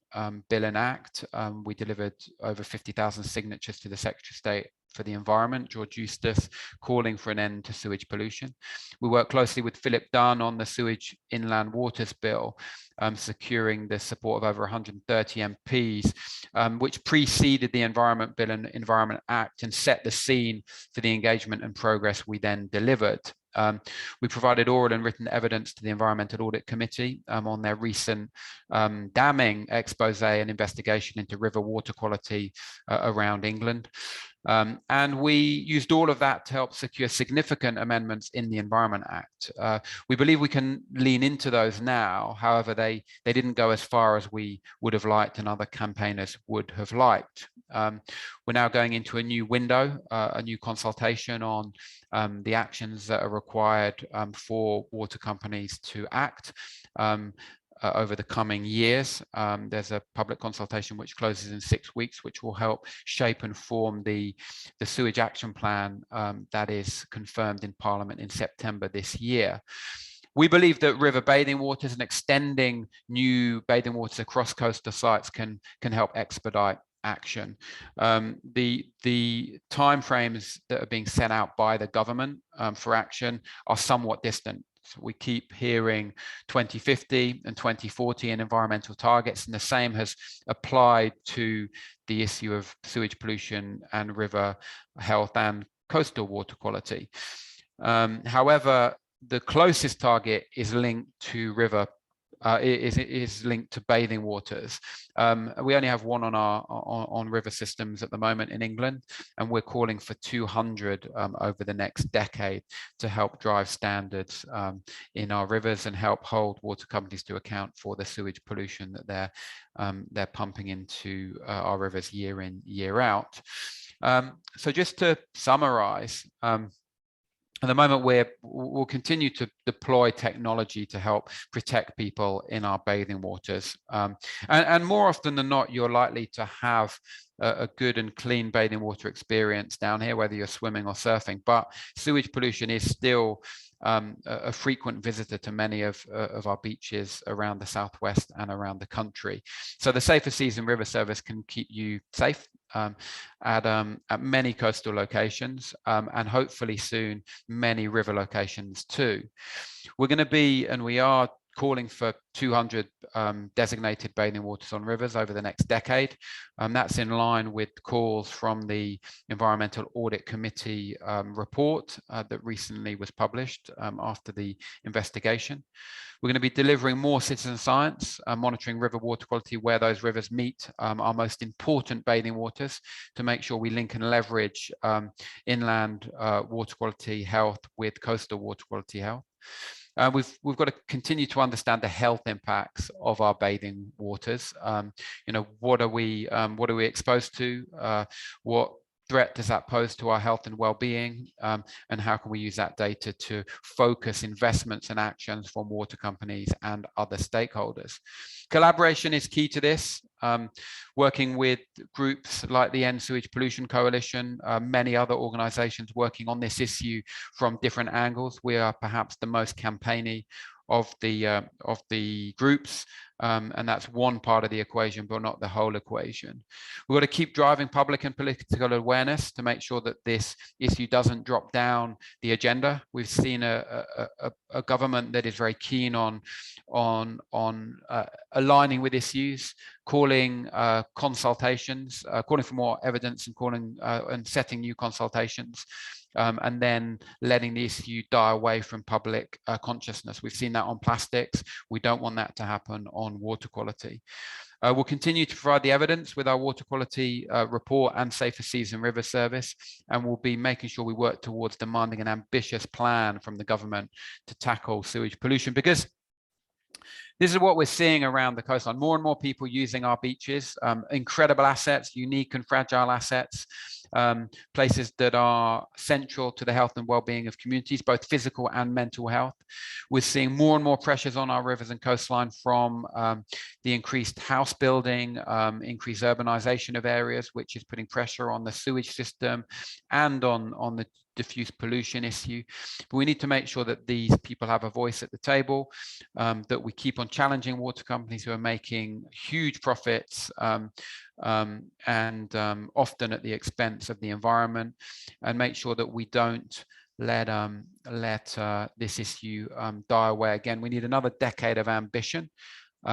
Bill and Act. We delivered over 50,000 signatures to the Secretary of State for the Environment, George Eustace, calling for an end to sewage pollution. We work closely with Philip Dunn on the Sewage Inland Waters Bill, securing the support of over 130 MPs, which preceded the Environment Bill and Environment Act and set the scene for the engagement and progress we then delivered. We provided oral and written evidence to the Environmental Audit Committee on their recent damning expose and investigation into river water quality around England. And we used all of that to help secure significant amendments in the Environment Act. We believe we can lean into those now. However, they didn't go as far as we would have liked and other campaigners would have liked. We're now going into a new window, a new consultation on the actions that are required for water companies to act. Over the coming years. There's a public consultation which closes in 6 weeks, which will help shape and form the sewage action plan that is confirmed in Parliament in September this year. We believe that river bathing waters and extending new bathing waters across coastal sites can help expedite action. The timeframes that are being set out by the government for action are somewhat distant. we keep hearing 2050 and 2040 in environmental targets, and the same has applied to the issue of sewage pollution and river health and coastal water quality. However, the closest target is linked to river is linked to bathing waters. We only have one on river systems at the moment in England, and we're calling for 200 over the next decade to help drive standards in our rivers and help hold water companies to account for the sewage pollution that they're pumping into our rivers year in, year out. So just to summarize, at the moment, we'll continue to deploy technology to help protect people in our bathing waters. And more often than not, you're likely to have a good and clean bathing water experience down here, whether you're swimming or surfing. But sewage pollution is still a frequent visitor to many of our beaches around the southwest and around the country. So the Safer Seas and River Service can keep you safe at many coastal locations, and hopefully soon many river locations too. We're going to be, and we are, calling for 200 designated bathing waters on rivers over the next decade. That's in line with calls from the Environmental Audit Committee report that recently was published after the investigation. We're going to be delivering more citizen science, monitoring river water quality where those rivers meet our most important bathing waters, to make sure we link and leverage inland water quality health with coastal water quality health. We've got to continue to understand the health impacts of our bathing waters. You know, what are we exposed to? What threat does that pose to our health and well-being? And how can we use that data to focus investments and actions from water companies and other stakeholders? Collaboration is key to this. Working with groups like the End Sewage Pollution Coalition, many other organizations working on this issue from different angles. We are perhaps the most campaigny of the groups, and that's one part of the equation, but not the whole equation. We've got to keep driving public and political awareness to make sure that this issue doesn't drop down the agenda. We've seen a government that is very keen on aligning with issues, calling consultations, calling for more evidence, and calling and setting new consultations. And then letting the issue die away from public consciousness. We've seen that on plastics. We don't want that to happen on water quality. We'll continue to provide the evidence with our water quality report and Safer Seas and River Service, and we'll be making sure we work towards demanding an ambitious plan from the government to tackle sewage pollution, because this is what we're seeing around the coastline. More and more people using our beaches, incredible assets, unique and fragile assets, places that are central to the health and well-being of communities, both physical and mental health. We're seeing more and more pressures on our rivers and coastline from the increased house building, increased urbanization of areas, which is putting pressure on the sewage system and on the diffuse pollution issue. But we need to make sure that these people have a voice at the table, that we keep on challenging water companies who are making huge profits and often at the expense of the environment, and make sure that we don't let this issue die away again. We need another decade of ambition,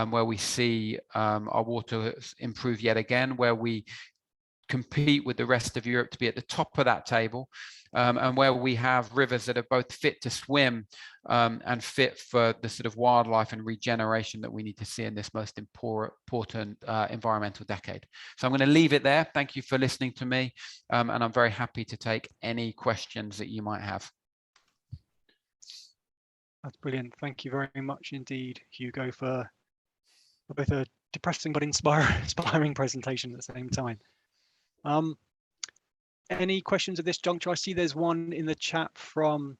where we see our water improve yet again, where we compete with the rest of Europe to be at the top of that table, and where we have rivers that are both fit to swim and fit for the sort of wildlife and regeneration that we need to see in this most important environmental decade. So I'm going to leave it there. Thank you for listening to me, and I'm very happy to take any questions that you might have. That's brilliant. Thank you very much indeed, Hugo, for both a depressing but inspiring presentation at the same time. Any questions at this juncture? I see there's one in the chat from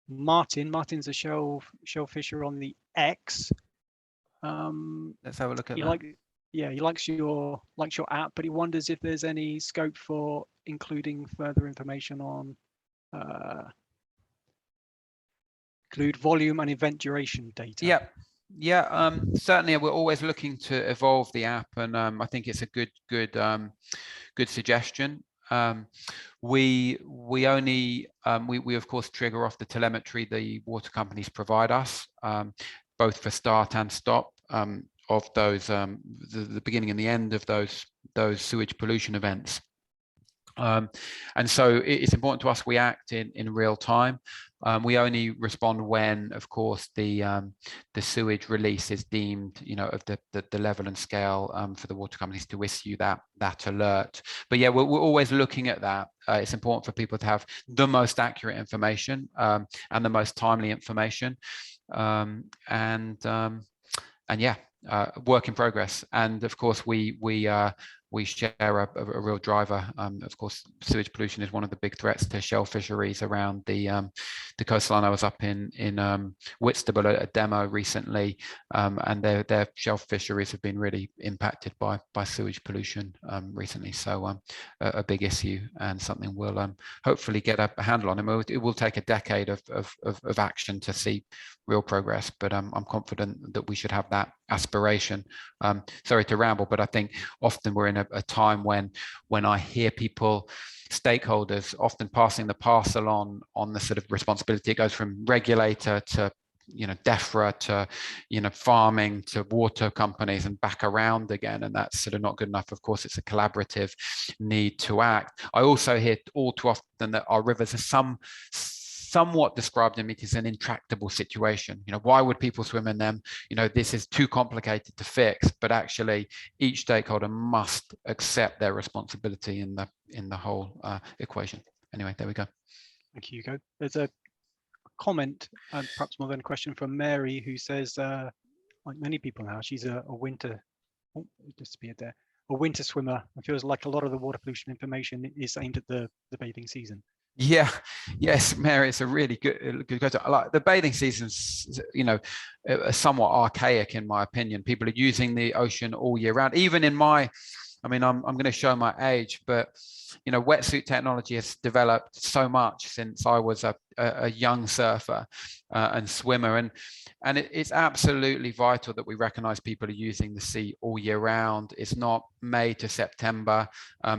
Martin. Martin's a shell fisher on the X. Let's have a look at that. He likes your app, but he wonders if there's any scope for including further information on include volume and event duration data. Yeah, certainly we're always looking to evolve the app, and I think it's a good suggestion. We only we of course trigger off the telemetry the water companies provide us, both for start and stop of those the beginning and the end of those sewage pollution events. And so it's important to us we act in real time. We only respond when, of course, the sewage release is deemed, of the level and scale for the water companies to issue that alert. But yeah, we're always looking at that. It's important for people to have the most accurate information and the most timely information. And yeah, work in progress. And of course, we share a real driver. Of course, sewage pollution is one of the big threats to shell fisheries around the coastline. I was up in Whitstable at a demo recently, and their shell fisheries have been really impacted by sewage pollution recently. So a big issue and something we'll hopefully get a handle on. It will take a decade of action to see real progress, but I'm confident that we should have that aspiration. Sorry to ramble, but I think often we're in a time when I hear people, stakeholders, often passing the parcel on the sort of responsibility. It goes from regulator to DEFRA to farming to water companies and back around again, and that's sort of not good enough. Of course, it's a collaborative need to act. I also hear all too often that our rivers are somewhat described in it as an intractable situation. Why would people swim in them? This is too complicated to fix. But actually, each stakeholder must accept their responsibility in the whole equation. Anyway, there we go. Thank you, Hugo. There's a comment, perhaps more than a question, from Mary, who says, like many people now, she's a winter. Oh, it disappeared there. A winter swimmer. It feels like a lot of the water pollution information is aimed at the bathing season. Yeah, yes, Mary, it's a really good question. Like the bathing season's, somewhat archaic in my opinion. People are using the ocean all year round. Even in I'm going to show my age, but wetsuit technology has developed so much since I was a young surfer and swimmer, and it's absolutely vital that we recognize people are using the sea all year round. It's not May to September.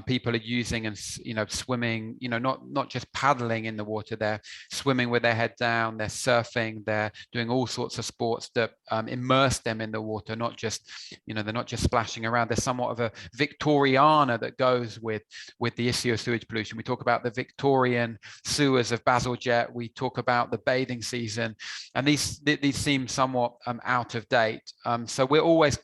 People are using and swimming, not just paddling in the water. They're swimming with their head down, they're surfing, they're doing all sorts of sports that immerse them in the water, not just they're not just splashing around. There's somewhat of a Victoriana that goes with the issue of sewage pollution. We talk about the Victorian sewers of Bazalgette. We talk about the bathing season, and these seem somewhat out of date. So we're always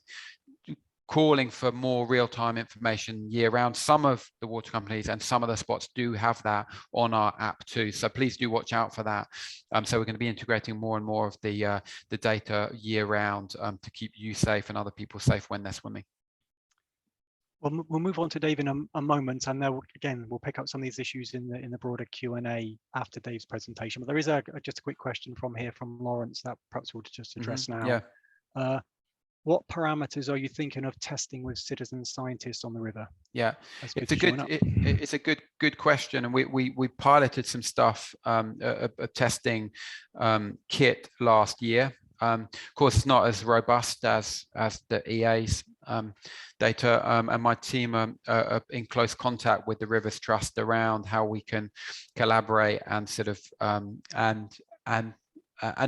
calling for more real-time information year-round. Some of the water companies and some of the spots do have that on our app too. So please do watch out for that. So we're going to be integrating more and more of the data year-round to keep you safe and other people safe when they're swimming. Well, we'll move on to Dave in a moment, and again we'll pick up some of these issues in the broader Q&A after Dave's presentation. But there is just a quick question from Laurence that perhaps we'll just address now. Yeah. What parameters are you thinking of testing with citizen scientists on the river? Yeah, it's a good question, and we piloted some stuff, a testing kit last year. Of course, it's not as robust as the EA's data, and my team are in close contact with the Rivers Trust around how we can collaborate and sort of and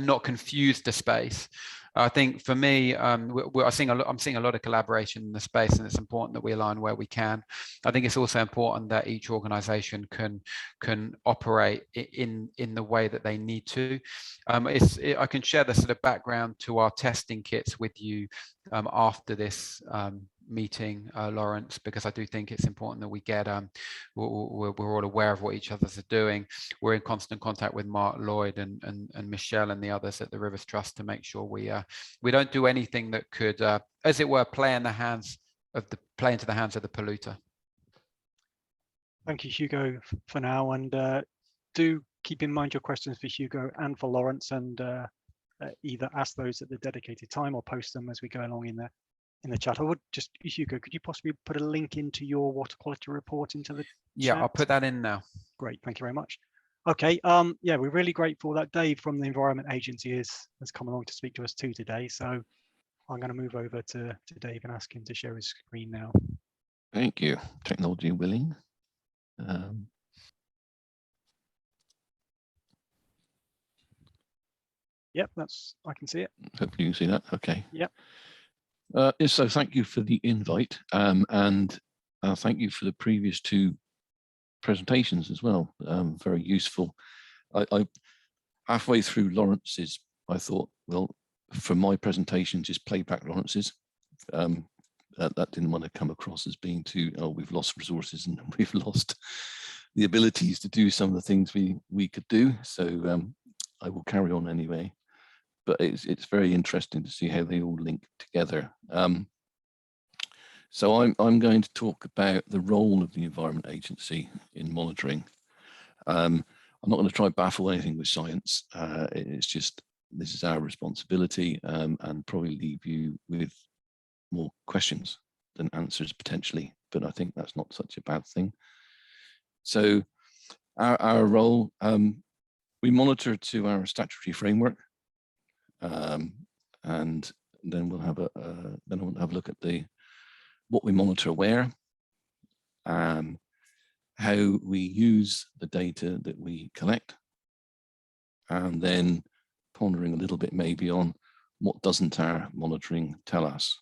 not confuse the space. I think for me, I'm seeing a lot of collaboration in the space, and it's important that we align where we can. I think it's also important that each organization can operate in the way that they need to. I can share the sort of background to our testing kits with you after this meeting, Laurence, because I do think it's important that we get we're all aware of what each others are doing. We're in constant contact with Mark Lloyd and Michelle and the others at the Rivers Trust to make sure we don't do anything that could, as it were, play into the hands of the polluter. Thank you, Hugo, for now, and do keep in mind your questions for Hugo and for Laurence, and either ask those at the dedicated time or post them as we go along in the chat. I would just, Hugo, could you possibly put a link into your water quality report into the Yeah, chat? I'll put that in now. Great, thank you very much. Okay, yeah, we're really grateful that Dave from the Environment Agency has come along to speak to us too today. So I'm going to move over to Dave and ask him to share his screen now. Thank you. Technology willing. Yep, I can see it. Hopefully you can see that. Okay. Yep. Yes, so thank you for the invite, and thank you for the previous two presentations as well. Very useful. I halfway through Laurence's, I thought, well, for my presentation, just play back Laurence's. That didn't want to come across as being too, oh, we've lost resources and we've lost the abilities to do some of the things we could do. So I will carry on anyway. But it's very interesting to see how they all link together. So I'm going to talk about the role of the Environment Agency in monitoring. I'm not going to try and baffle anything with science. It's just, this is our responsibility, and probably leave you with more questions than answers potentially, but I think that's not such a bad thing. So our role, we monitor to our statutory framework, and then we'll have a look at what we monitor where, how we use the data that we collect, and then pondering a little bit maybe on what doesn't our monitoring tell us.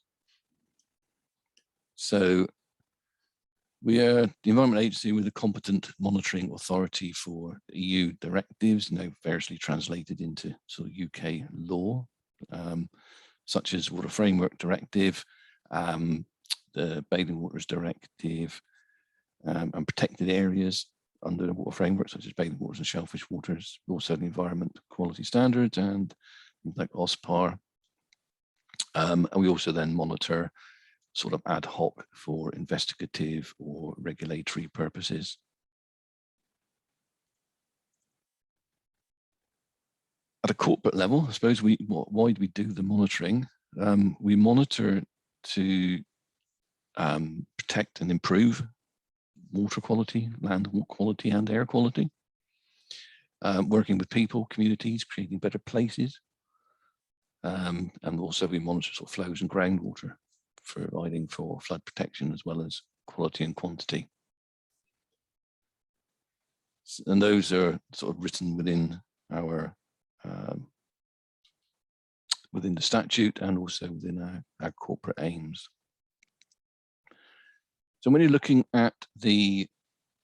So we are the Environment Agency with a competent monitoring authority for EU directives, variously translated into sort of UK law, such as Water Framework Directive, the Bathing Waters Directive, and protected areas under the water framework, such as bathing waters and shellfish waters, also the environment quality standards and things like OSPAR. And we also then monitor sort of ad hoc for investigative or regulatory purposes. At a corporate level, I suppose why do we do the monitoring? We monitor to protect and improve water quality, land quality and air quality, working with people, communities, creating better places. And also we monitor sort of flows and groundwater, providing for flood protection as well as quality and quantity. And those are sort of written within our within the statute and also within our corporate aims. So when you're looking at the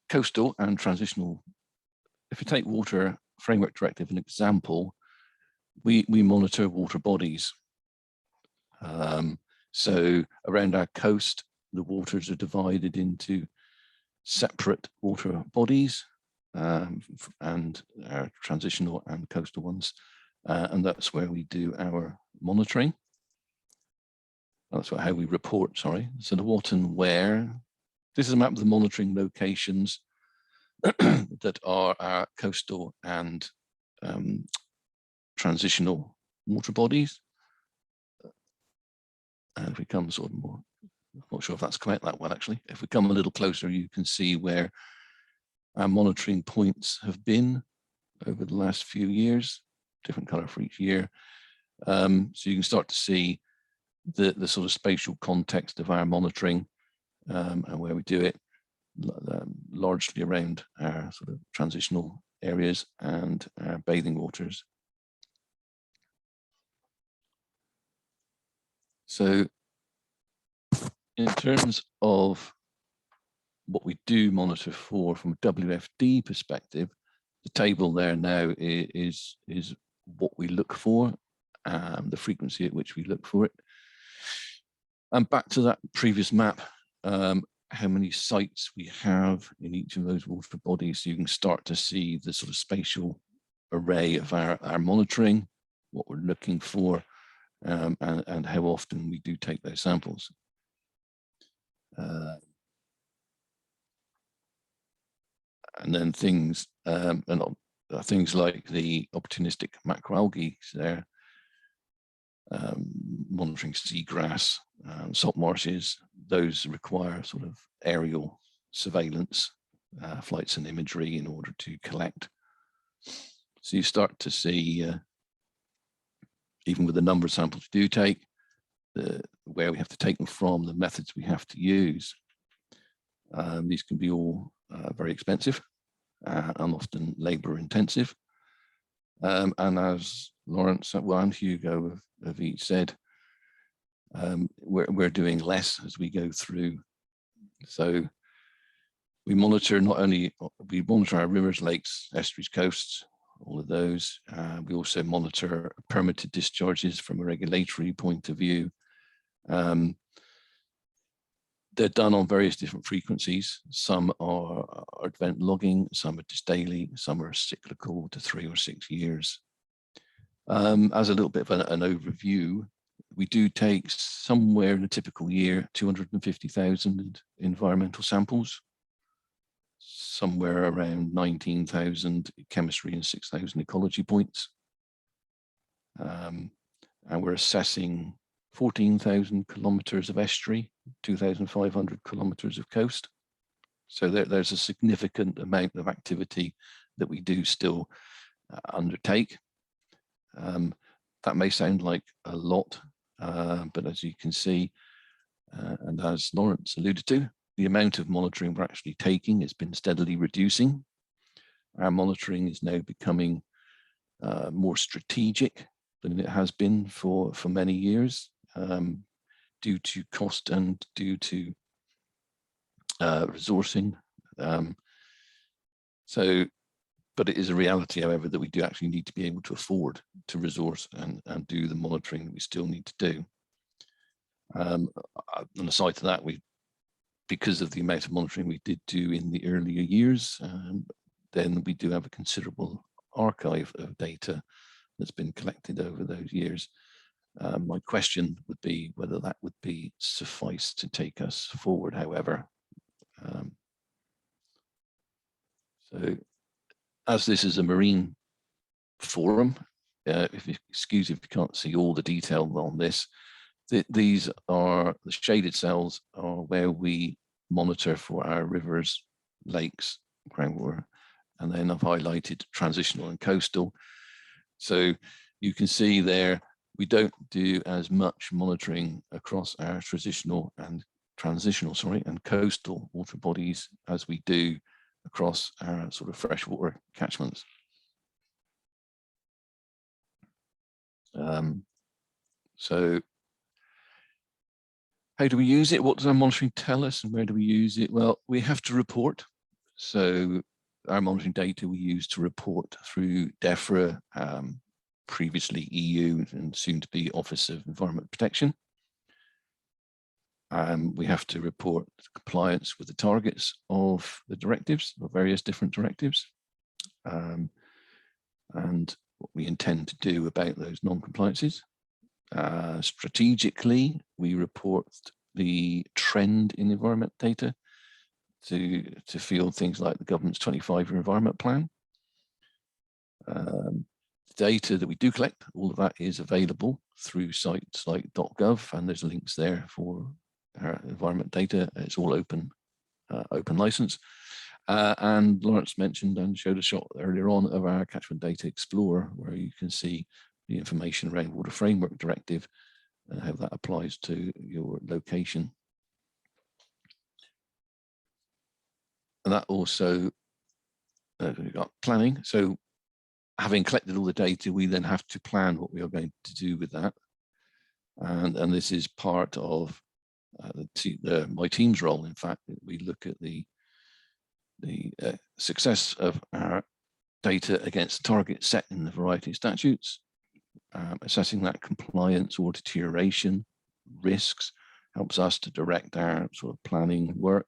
coastal and transitional, if you take Water Framework Directive, an example, we monitor water bodies. So around our coast, the waters are divided into separate water bodies, and our transitional and coastal ones. And that's where we do our monitoring. That's how we report, sorry. So the what and where. This is a map of the monitoring locations that are our coastal and transitional water bodies. And if we come sort of more, I'm not sure if that's quite that well actually. If we come a little closer, you can see where our monitoring points have been over the last few years, different color for each year. So you can start to see the sort of spatial context of our monitoring and where we do it, largely around our sort of transitional areas and our bathing waters. So in terms of what we do monitor for from a WFD perspective, the table there now is what we look for, the frequency at which we look for it. And back to that previous map, how many sites we have in each of those water bodies, so you can start to see the sort of spatial array of our monitoring, what we're looking for, and how often we do take those samples. And then things things like the opportunistic macroalgae there, monitoring seagrass, salt marshes, those require sort of aerial surveillance, flights and imagery in order to collect. So you start to see, even with the number of samples we do take, where we have to take them from, the methods we have to use. These can be all very expensive and often labour intensive. And as Laurence and Hugo have each said, we're doing less as we go through. So we monitor we monitor our rivers, lakes, estuaries, coasts, all of those. We also monitor permitted discharges from a regulatory point of view. They're done on various different frequencies. Some are event logging, some are just daily, some are cyclical to 3 or 6 years. As a little bit of an overview, we do take somewhere in a typical year 250,000 environmental samples, somewhere around 19,000 chemistry and 6,000 ecology points. And we're assessing 14,000 kilometers of estuary, 2,500 kilometers of coast. So there's a significant amount of activity that we do still undertake. That may sound like a lot, but as you can see, and as Laurence alluded to, the amount of monitoring we're actually taking has been steadily reducing. Our monitoring is now becoming more strategic than it has been for many years, due to cost and due to resourcing. But it is a reality, however, that we do actually need to be able to afford to resource and do the monitoring that we still need to do. On the side to that, because of the amount of monitoring we did do in the earlier years, then we do have a considerable archive of data that's been collected over those years. My question would be whether that would be suffice to take us forward, however. So as this is a marine forum, if you excuse if you can't see all the detail on this, these are the shaded cells are where we monitor for our rivers, lakes, groundwater, and then I've highlighted transitional and coastal. So you can see there, we don't do as much monitoring across our transitional and coastal water bodies as we do across our sort of freshwater catchments. So how do we use it? What does our monitoring tell us and where do we use it? Well, we have to report. So our monitoring data we use to report through DEFRA, previously EU and soon to be Office of Environment Protection. We have to report compliance with the targets of the directives, or various different directives, and what we intend to do about those non-compliances. Strategically, we report the trend in environment data to field things like the government's 25-year environment plan. The data that we do collect, all of that is available through sites like .gov, and there's links there for our environment data. It's all open license. And Laurence mentioned and showed a shot earlier on of our Catchment Data Explorer, where you can see the information around Water Framework Directive and how that applies to your location. And that also, we've got planning. So having collected all the data, we then have to plan what we are going to do with that. And this is part of my team's role. In fact, we look at the success of our data against targets set in the variety of statutes, assessing that compliance or deterioration risks helps us to direct our sort of planning work,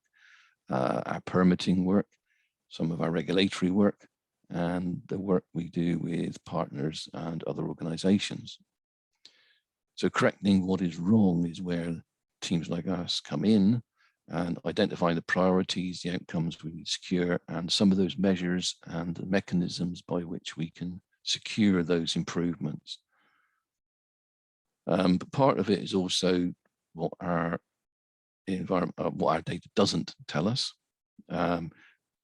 our permitting work, some of our regulatory work, and the work we do with partners and other organizations. So correcting what is wrong is where teams like us come in and identify the priorities, the outcomes we need to secure, and some of those measures and the mechanisms by which we can secure those improvements. But part of it is also what our data doesn't tell us.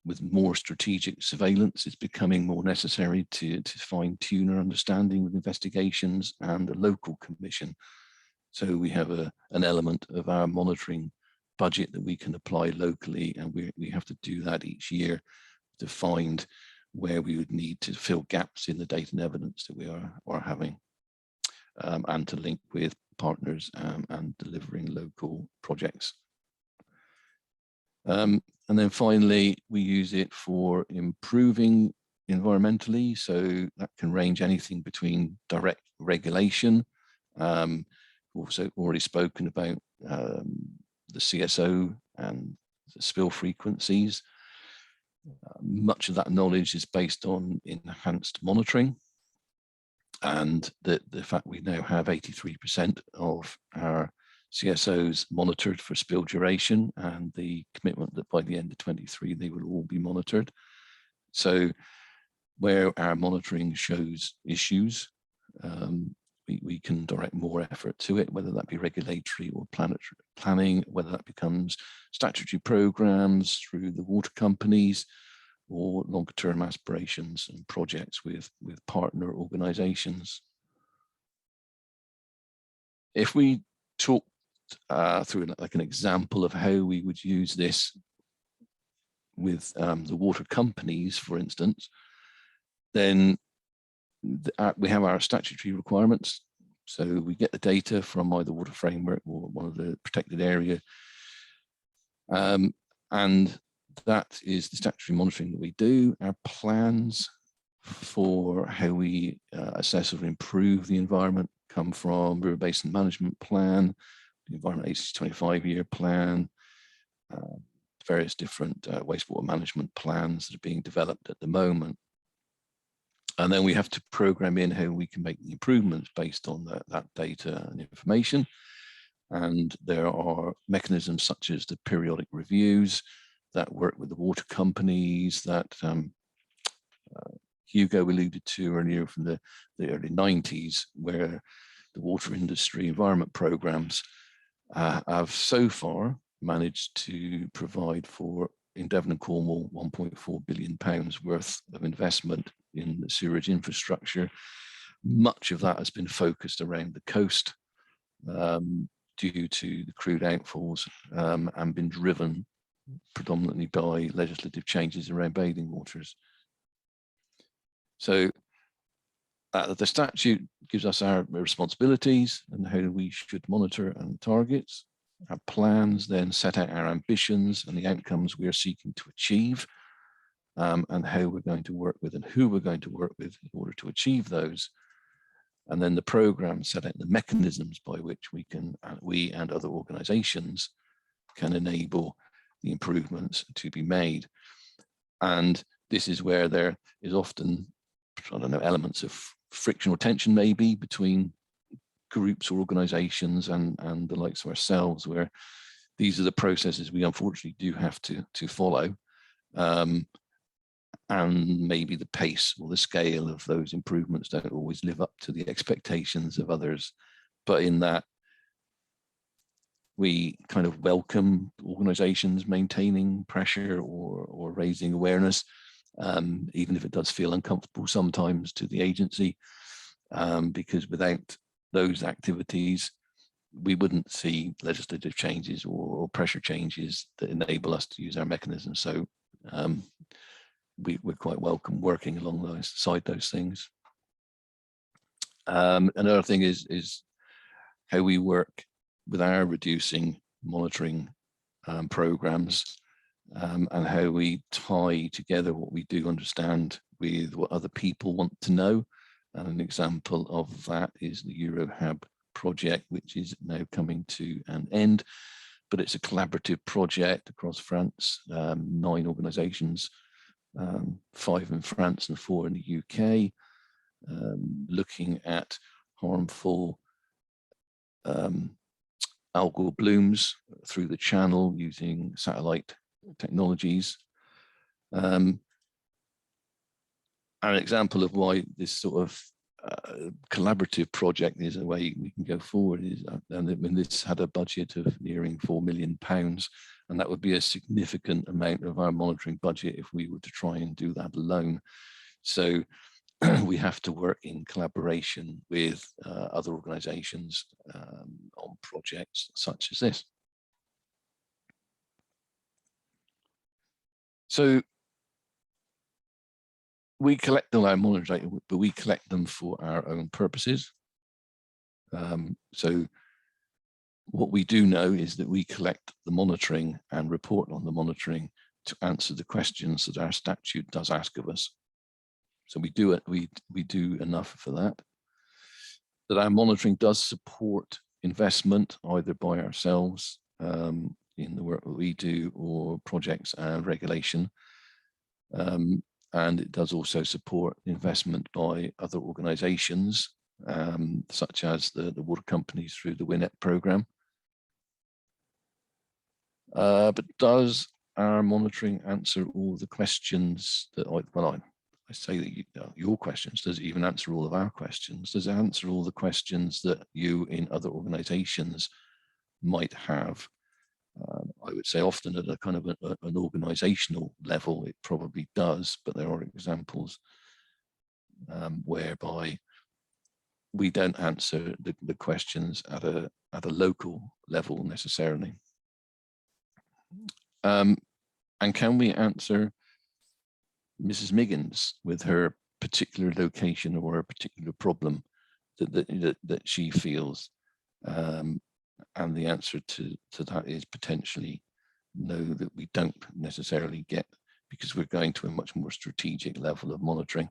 With more strategic surveillance, it's becoming more necessary to fine-tune our understanding with investigations and a local commission. So we have an element of our monitoring budget that we can apply locally, and we have to do that each year to find where we would need to fill gaps in the data and evidence that we are having, and to link with partners and delivering local projects. And then finally, we use it for improving environmentally. So that can range anything between direct regulation. Also already spoken about the CSO and the spill frequencies. Much of that knowledge is based on enhanced monitoring, and the fact we now have 83% of our CSOs monitored for spill duration, and the commitment that by the end of 23 they will all be monitored. So where our monitoring shows issues, we can direct more effort to it, whether that be regulatory or planetary planning, whether that becomes statutory programs through the water companies, or longer term aspirations and projects with partner organizations. If we talk through like an example of how we would use this with the water companies, for instance, then we have our statutory requirements. So we get the data from either water framework or one of the protected area. And that is the statutory monitoring that we do. Our plans for how we assess or improve the environment come from River Basin Management Plan, the Environment Agency's 25-year plan, various different wastewater management plans that are being developed at the moment. And then we have to program in how we can make the improvements based on that data and information. And there are mechanisms such as the periodic reviews that work with the water companies that Hugo alluded to earlier from the early 90s, where the water industry environment programs have so far managed to provide for, in Devon and Cornwall, £1.4 billion worth of investment in the sewerage infrastructure. Much of that has been focused around the coast due to the crude outfalls, and been driven predominantly by legislative changes around bathing waters. So the statute gives us our responsibilities and how we should monitor and target. Our plans then set out our ambitions and the outcomes we are seeking to achieve, and how we're going to work with and who we're going to work with in order to achieve those. And then the program set out the mechanisms by which we and other organizations can enable the improvements to be made. And this is where there is often, I don't know, elements of friction or tension maybe between groups or organizations and the likes of ourselves, where these are the processes we unfortunately do have to follow. And maybe the pace or the scale of those improvements don't always live up to the expectations of others. But in that, we kind of welcome organizations maintaining pressure or raising awareness, even if it does feel uncomfortable sometimes to the agency, because without those activities, we wouldn't see legislative changes or pressure changes that enable us to use our mechanisms. So we're quite welcome working alongside those things. Another thing is how we work with our reducing monitoring programs, and how we tie together what we do understand with what other people want to know. And an example of that is the EuroHab project, which is now coming to an end, but it's a collaborative project across France, 9 organizations, 5 in France and 4 in the UK, looking at harmful algal blooms through the channel using satellite technologies. An example of why this sort of collaborative project is a way we can go forward is, when this had a budget of nearing £4 million, and that would be a significant amount of our monitoring budget if we were to try and do that alone. So we have to work in collaboration with other organizations on projects such as this. So we collect all our monitoring data, but we collect them for our own purposes. So what we do know is that we collect the monitoring and report on the monitoring to answer the questions that our statute does ask of us. So we do it. We do enough for that. That our monitoring does support investment either by ourselves in the work that we do, or projects and regulation. And it does also support investment by other organisations, such as the water companies through the WINEP programme. But does our monitoring answer all the questions that I say that your questions? Does it even answer all of our questions? Does it answer all the questions that you in other organisations might have? I would say often at a kind of an organisational level, it probably does, but there are examples whereby we don't answer the questions at a local level necessarily. And can we answer Mrs. Miggins with her particular location or a particular problem that she feels? And the answer to that is potentially no, that we don't necessarily get, because we're going to a much more strategic level of monitoring.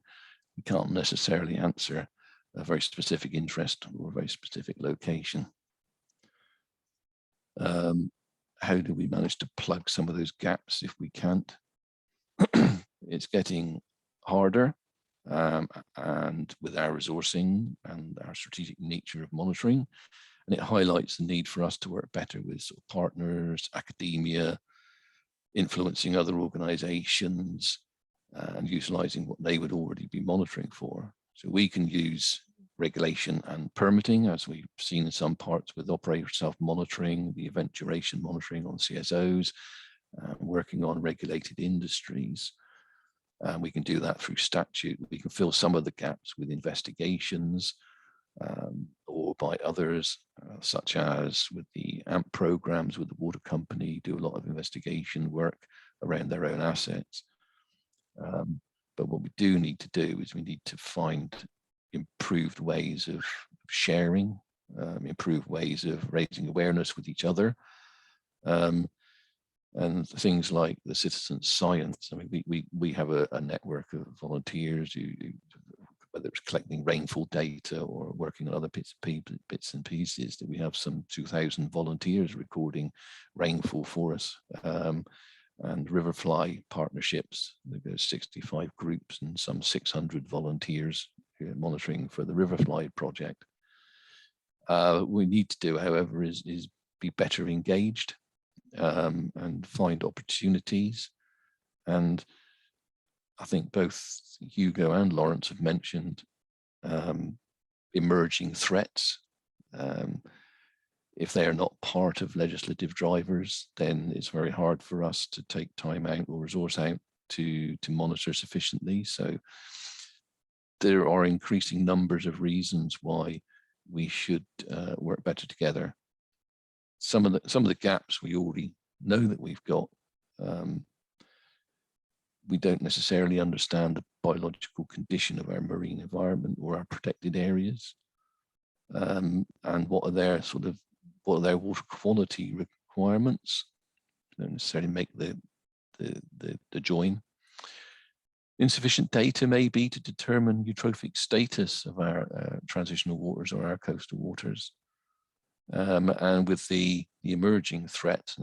We can't necessarily answer a very specific interest or a very specific location. How do we manage to plug some of those gaps if we can't? It's getting harder, and with our resourcing and our strategic nature of monitoring, and it highlights the need for us to work better with sort of partners, academia, influencing other organisations, and utilising what they would already be monitoring for. So we can use regulation and permitting, as we've seen in some parts with operator self-monitoring, the event duration monitoring on CSOs, working on regulated industries. We can do that through statute. We can fill some of the gaps with investigations, or by others, such as with the AMP programs with the water company, do a lot of investigation work around their own assets. But what we do need to do is we need to find improved ways of sharing, improved ways of raising awareness with each other, and things like the citizen science. I mean, we have a network of volunteers who, whether it's collecting rainfall data or working on other bits and pieces, that we have some 2,000 volunteers recording rainfall for us, and riverfly partnerships. There's 65 groups and some 600 volunteers who are monitoring for the riverfly project. We need to do, however, is be better engaged, and find opportunities. And I think both Hugo and Laurence have mentioned emerging threats. If they are not part of legislative drivers, then it's very hard for us to take time out or resource out to monitor sufficiently. So there are increasing numbers of reasons why we should work better together. Some of the gaps we already know that we've got. We don't necessarily understand the biological condition of our marine environment or our protected areas, and what are their water quality requirements. Don't necessarily make the join. Insufficient data may be to determine eutrophic status of our transitional waters or our coastal waters. And with the emerging threat,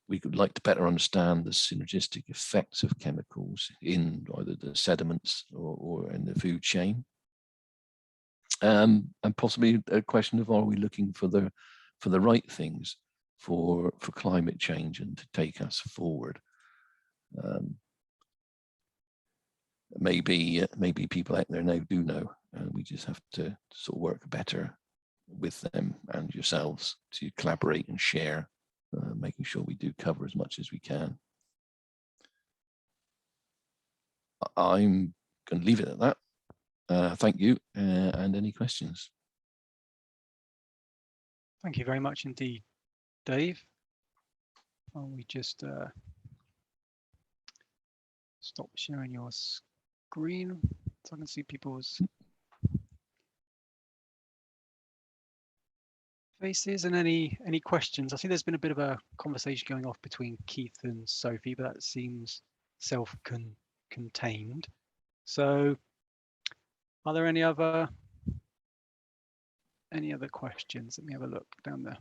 we would like to better understand the synergistic effects of chemicals in either the sediments or in the food chain. And possibly a question of, are we looking for the right things for climate change and to take us forward? Maybe people out there now do know, and we just have to sort of work better with them and yourselves to collaborate and share, making sure we do cover as much as we can. I'm going to leave it at that. Thank you, and any questions? Thank you very much indeed, Dave. We just stop sharing your screen so I can see people's faces and any questions. I think there's been a bit of a conversation going off between Keith and Sophie, but that seems self-contained. So are there any other questions? Let me have a look down there.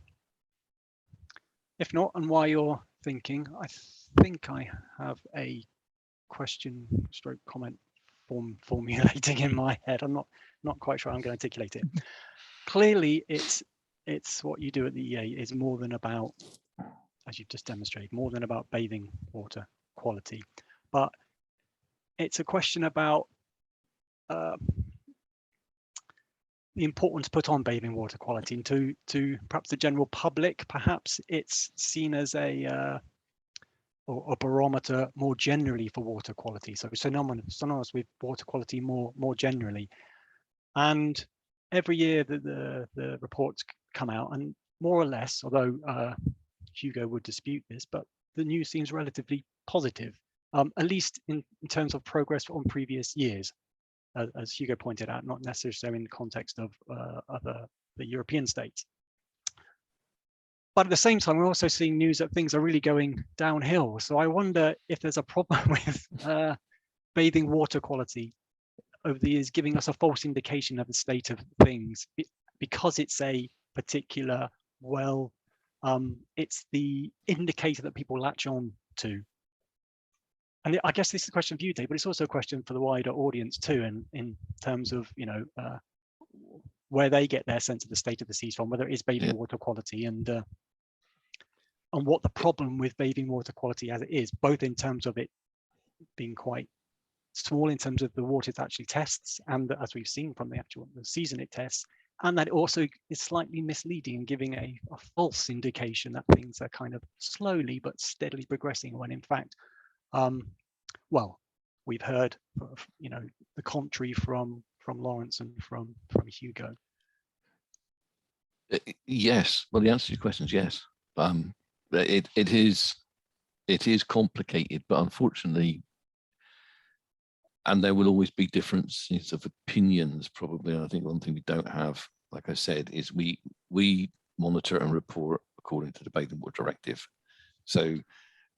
If not, and while you're thinking, I think I have a question stroke comment formulating in my head. I'm not quite sure I'm going to articulate it. Clearly, it's what you do at the EA is more than about, as you've just demonstrated, more than about bathing water quality, but it's a question about the importance put on bathing water quality, and to perhaps the general public. Perhaps it's seen as a barometer more generally for water quality, so synonymous with water quality more generally. And every year the reports come out, and more or less, although Hugo would dispute this, but the news seems relatively positive, at least in terms of progress on previous years, as Hugo pointed out, not necessarily in the context of the European states. But at the same time, we're also seeing news that things are really going downhill. So I wonder if there's a problem with bathing water quality over the years, giving us a false indication of the state of things, because it's a particular, it's the indicator that people latch on to. And I guess this is a question for you, Dave, but it's also a question for the wider audience too, and in terms of, you know, where they get their sense of the state of the seas from, whether it is bathing water quality, and what the problem with bathing water quality as it is, both in terms of it being quite small in terms of the water it actually tests, and as we've seen from the season it tests, and that it also is slightly misleading and giving a false indication that things are kind of slowly but steadily progressing, when in fact, well, we've heard, you know, the contrary from Laurence and from Hugo. Yes, well, the answer to your question is yes. It is complicated, but unfortunately, and there will always be differences of opinions, probably. And I think one thing we don't have, like I said, is we monitor and report according to the Bathing Water Directive. So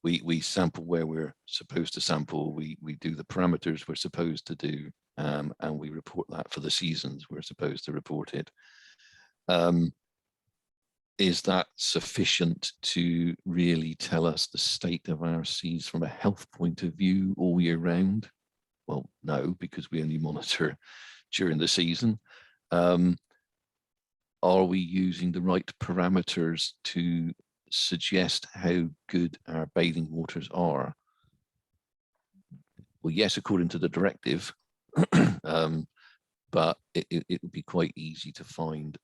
we sample where we're supposed to sample, we do the parameters we're supposed to do, and we report that for the seasons we're supposed to report it. Is that sufficient to really tell us the state of our seas from a health point of view all year round? Well, no, because we only monitor during the season. Are we using the right parameters to suggest how good our bathing waters are? Well, yes, according to the directive, but it would be quite easy to find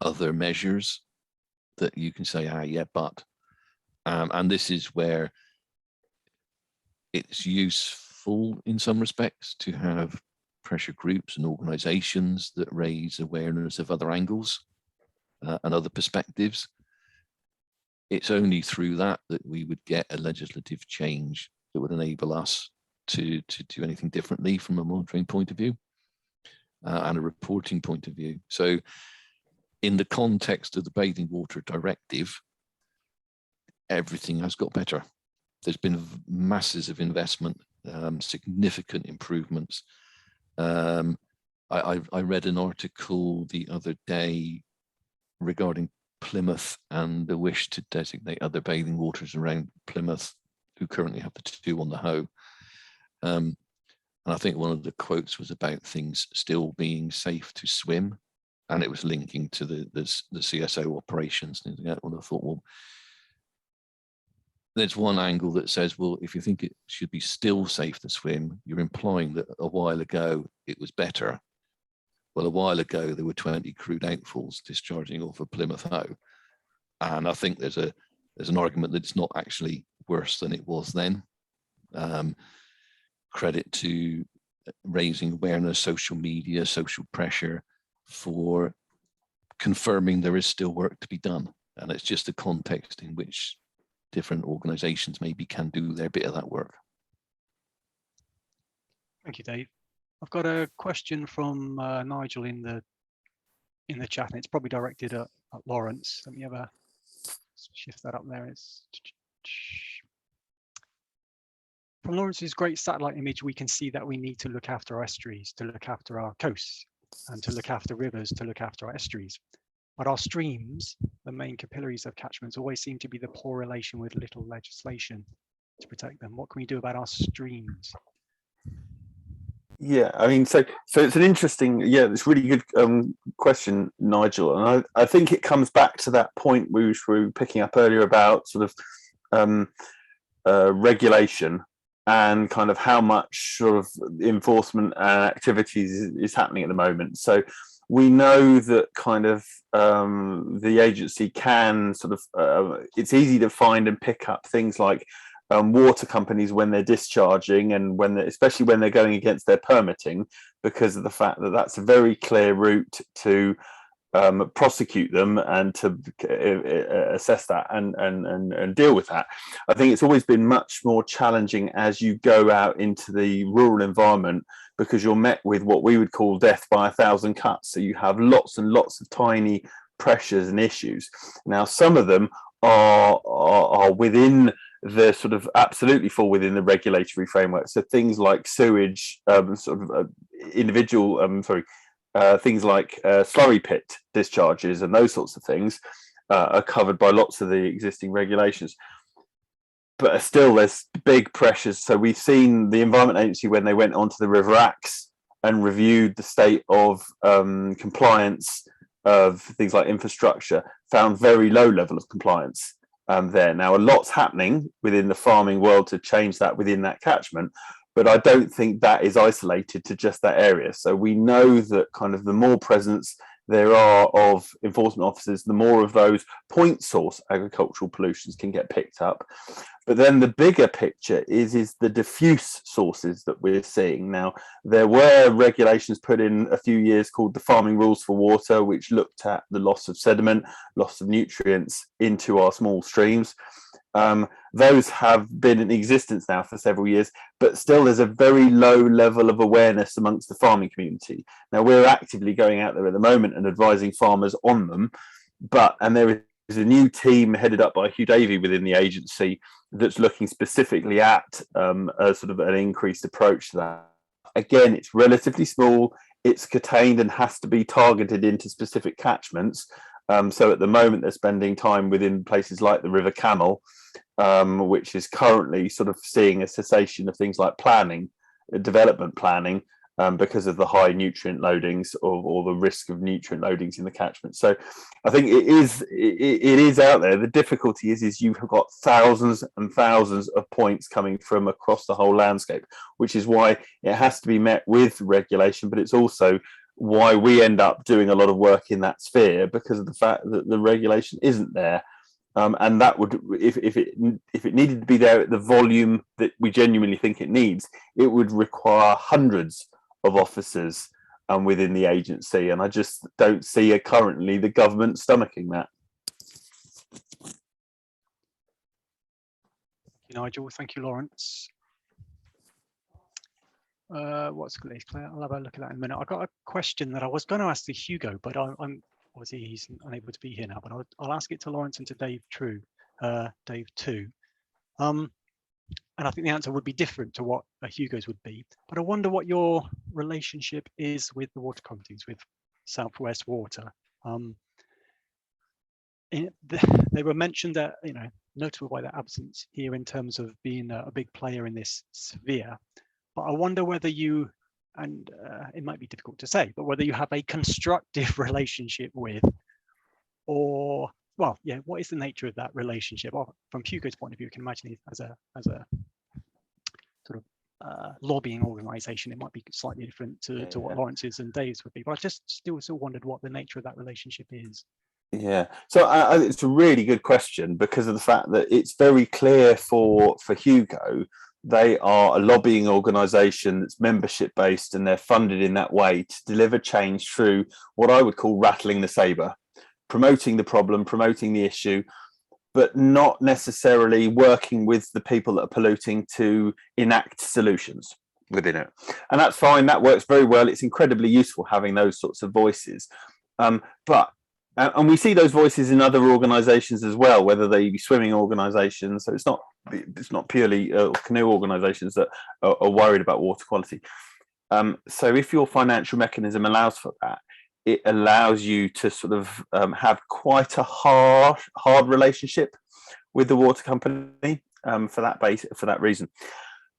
other measures that you can say, yeah, but, and this is where it's useful in some respects to have pressure groups and organizations that raise awareness of other angles and other perspectives. It's only through that we would get a legislative change that would enable us to do anything differently from a monitoring point of view and a reporting point of view. So in the context of the Bathing Water Directive, everything has got better. There's been masses of investment, significant improvements. I read an article the other day regarding Plymouth and the wish to designate other bathing waters around Plymouth, who currently have the two on the Hoe. And I think one of the quotes was about things still being safe to swim, and it was linking to the CSO operations. And I thought, well, there's one angle that says, well, if you think it should be still safe to swim, you're implying that a while ago it was better. Well, a while ago there were 20 crude outfalls discharging off of Plymouth Hoe, and I think there's an argument that it's not actually worse than it was then. Credit to raising awareness, social media, social pressure for confirming there is still work to be done, and it's just the context in which different organizations maybe can do their bit of that work. Thank you, Dave. I've got a question from Nigel in the chat, and it's probably directed at Laurence. Let me have a shift that up there. It's from Lawrence's great satellite image, we can see that we need to look after our estuaries, to look after our coasts, and to look after rivers, to look after our estuaries. But our streams, the main capillaries of catchments, always seem to be the poor relation with little legislation to protect them. What can we do about our streams? Yeah, I mean, so it's an interesting, it's really good question, Nigel, and I think it comes back to that point we were picking up earlier about sort of regulation and kind of how much sort of enforcement and activities is happening at the moment. So we know that kind of the agency can sort of it's easy to find and pick up things like water companies when they're discharging, and especially when they're going against their permitting, because of the fact that that's a very clear route to prosecute them and to assess that and deal with that. I think it's always been much more challenging as you go out into the rural environment, because you're met with what we would call death by 1,000 cuts. So you have lots and lots of tiny pressures and issues. Now, some of them are within the sort of absolutely fall within the regulatory framework. So things like sewage, things like slurry pit discharges and those sorts of things are covered by lots of the existing regulations. But still, there's big pressures. So we've seen the Environment Agency, when they went onto the River Axe and reviewed the state of compliance of things like infrastructure, found very low level of compliance there. Now, a lot's happening within the farming world to change that within that catchment, but I don't think that is isolated to just that area. So we know that kind of the more presence there are of enforcement officers, the more of those point source agricultural pollutions can get picked up. But then the bigger picture is the diffuse sources that we're seeing. Now, there were regulations put in a few years called the Farming Rules for Water, which looked at the loss of sediment, loss of nutrients into our small streams. Those have been in existence now for several years, but still there's a very low level of awareness amongst the farming community. Now, we're actively going out there at the moment and advising farmers on them, and there is a new team headed up by Hugh Davey within the agency that's looking specifically at a sort of an increased approach to that. Again, it's relatively small, it's contained and has to be targeted into specific catchments. So at the moment, they're spending time within places like the River Camel, which is currently sort of seeing a cessation of things like development planning, because of the high nutrient loadings or the risk of nutrient loadings in the catchment. So I think it is out there. The difficulty is you've got thousands and thousands of points coming from across the whole landscape, which is why it has to be met with regulation, but it's also why we end up doing a lot of work in that sphere, because of the fact that the regulation isn't there. And that would, if it needed to be there at the volume that we genuinely think it needs, it would require hundreds of officers within the agency, and I just don't see currently the government stomaching that. Thank you, Nigel. Thank you, Laurence. What's clear? I'll have a look at that in a minute. I've got a question that I was going to ask to Hugo, but I'm obviously he's unable to be here now. But I'll ask it to Laurence and to Dave too. And I think the answer would be different to what Hugo's would be. But I wonder what your relationship is with the water companies, with Southwest Water. They were mentioned that, notable by their absence here in terms of being a big player in this sphere. But I wonder whether you, and it might be difficult to say, but whether you have a constructive relationship with, or, well, yeah, what is the nature of that relationship? Or from Hugo's point of view, you can imagine it as a sort of lobbying organization. It might be slightly different to what Lawrence's and Dave's would be, but I just still wondered what the nature of that relationship is. Yeah, so it's a really good question, because of the fact that it's very clear for Hugo. They are a lobbying organisation that's membership based, and they're funded in that way to deliver change through what I would call rattling the sabre, promoting the problem, promoting the issue, but not necessarily working with the people that are polluting to enact solutions. within it, and that's fine. That works very well. It's incredibly useful having those sorts of voices, but and we see those voices in other organisations as well, whether they be swimming organisations. So it's not purely canoe organisations that are worried about water quality. So if your financial mechanism allows for that, it allows you to sort of have quite a hard relationship with the water company for that reason.